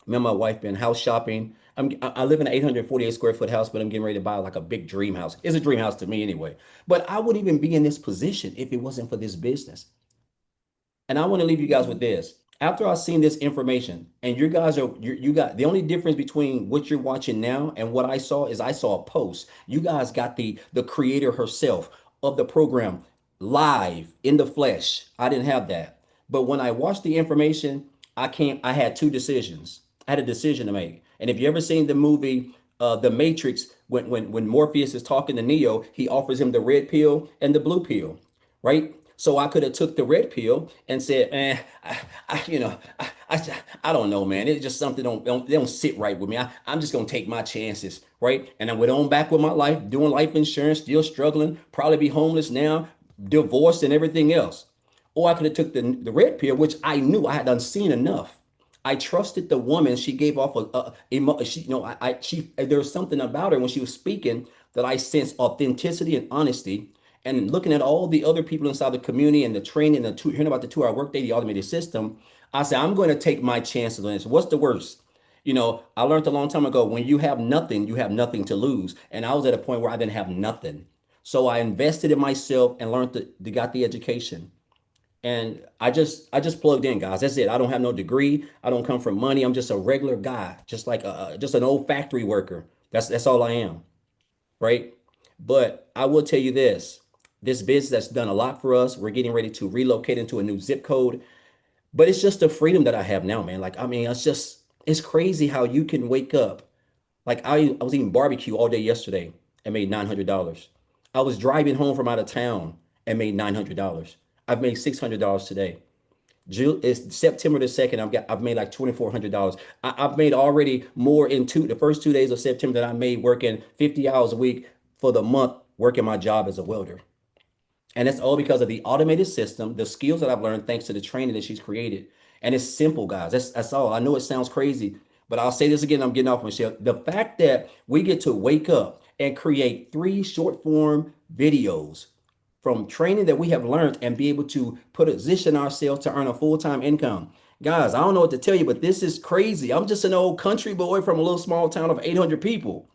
Me and my wife been house shopping. I live in an 848 square foot house, but I'm getting ready to buy like a big dream house. It's a dream house to me anyway. But I wouldn't even be in this position if it wasn't for this business. And I want to leave you guys with this. After I've seen this information, and you guys you got the only difference between what you're watching now and what I saw is I saw a post. You guys got the creator herself of the program live in the flesh. I didn't have that. But when I watched the information, I had two decisions. I had a decision to make. And if you ever seen the movie The Matrix, when Morpheus is talking to Neo, he offers him the red pill and the blue pill, right? So I could have took the red pill and said, man, I don't know, man. It's just something they don't sit right with me. I'm just gonna take my chances, right? And I went on back with my life, doing life insurance, still struggling, probably be homeless now, divorced and everything else. Or I could have took the red pill, which I knew I had unseen enough. I trusted the woman. She gave off there was something about her when she was speaking that I sensed authenticity and honesty. And looking at all the other people inside the community and the training, hearing about the 2-hour workday, the automated system, I said, I'm going to take my chances on this. What's the worst? You know, I learned a long time ago, when you have nothing to lose. And I was at a point where I didn't have nothing. So I invested in myself and learned got the education. And I just plugged in, guys. That's it. I don't have no degree. I don't come from money. I'm just a regular guy, just like just an old factory worker. That's all I am, right? But I will tell you this business that's done a lot for us. We're getting ready to relocate into a new zip code, but it's just the freedom that I have now, man. Like, I mean, it's crazy how you can wake up. Like, I was eating barbecue all day yesterday and made $900. I was driving home from out of town and made $900. I've made $600 today. It's September the 2nd. I've made like $2,400. I've made already more in the first 2 days of September than I made working 50 hours a week for the month working my job as a welder. And that's all because of the automated system, the skills that I've learned thanks to the training that she's created. And it's simple, guys. That's all. I know it sounds crazy, but I'll say this again. I'm getting off, Michelle. The fact that we get to wake up and create 3 short form videos from training that we have learned and be able to position ourselves to earn a full-time income. Guys, I don't know what to tell you, but this is crazy. I'm just an old country boy from a little small town of 800 people,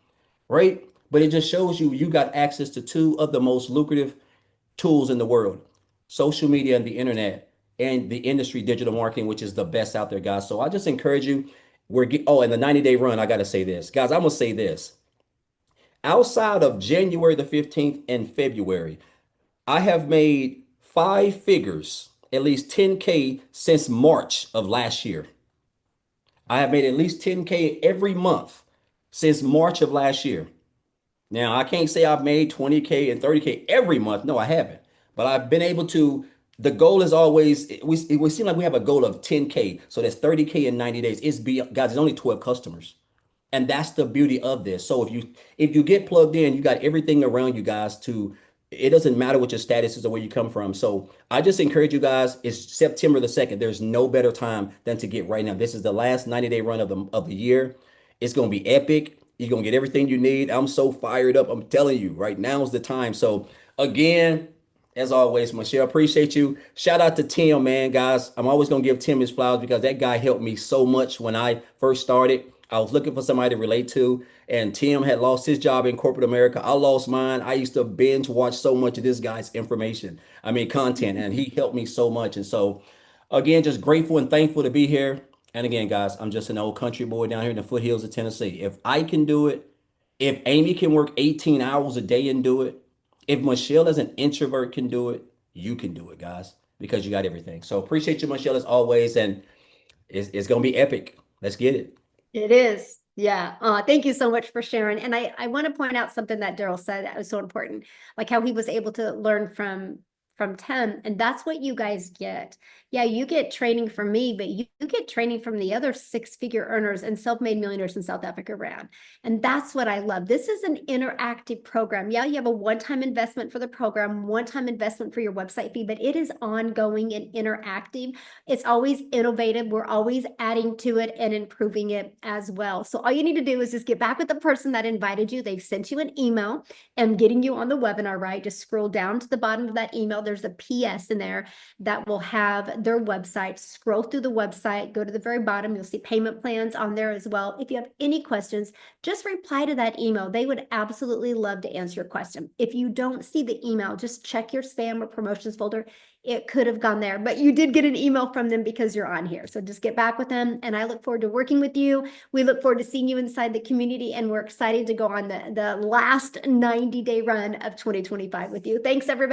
right? But it just shows you got access to 2 of the most lucrative tools in the world: social media and the internet, and the industry digital marketing, which is the best out there, guys. So I just encourage you. And the 90-day run, I got to say this, guys. I'm going to say this. Outside of January the 15th and February, I have made 5 figures, at least 10K since March of last year. I have made at least 10K every month since March of last year. Now, I can't say I've made 20K and 30K every month. No, I haven't. But I've been able to. The goal is always, we seem like we have a goal of 10K. So that's 30K in 90 days. Guys, it's only 12 customers. And that's the beauty of this. So if you get plugged in, you got everything around you guys to. It doesn't matter what your status is or where you come from. So I just encourage you guys. It's September the 2nd. There's no better time than to get right now. This is the last 90-day run of the year. It's gonna be epic. You're gonna get everything you need. I'm so fired up. I'm telling you, right now is the time. So again, as always, Michelle, appreciate you. Shout out to Tim, man, guys. I'm always gonna give Tim his flowers because that guy helped me so much when I first started. I was looking for somebody to relate to, and Tim had lost his job in corporate America. I lost mine. I used to binge watch so much of this guy's information. I mean, content, and he helped me so much. And so, again, just grateful and thankful to be here. And again, guys, I'm just an old country boy down here in the foothills of Tennessee. If I can do it, if Amy can work 18 hours a day and do it, if Michelle as an introvert can do it, you can do it, guys, because you got everything. So appreciate you, Michelle, as always. And it's going to be epic. Let's get it. It is. Yeah. Thank you so much for sharing. And I want to point out something that Daryl said that was so important, like how he was able to learn from Tim, and that's what you guys get. Yeah, you get training from me, but you get training from the other 6-figure earners and self-made millionaires in South Africa around. And that's what I love. This is an interactive program. Yeah, you have a one-time investment for the program, one-time investment for your website fee, but it is ongoing and interactive. It's always innovative. We're always adding to it and improving it as well. So all you need to do is just get back with the person that invited you. They've sent you an email and getting you on the webinar, right? Just scroll down to the bottom of that email. There's a PS in there that will have their website. Scroll through the website, go to the very bottom. You'll see payment plans on there as well. If you have any questions, just reply to that email. They would absolutely love to answer your question. If you don't see the email, just check your spam or promotions folder. It could have gone there, but you did get an email from them because you're on here. So just get back with them. And I look forward to working with you. We look forward to seeing you inside the community, and we're excited to go on the last 90-day run of 2025 with you. Thanks, everybody.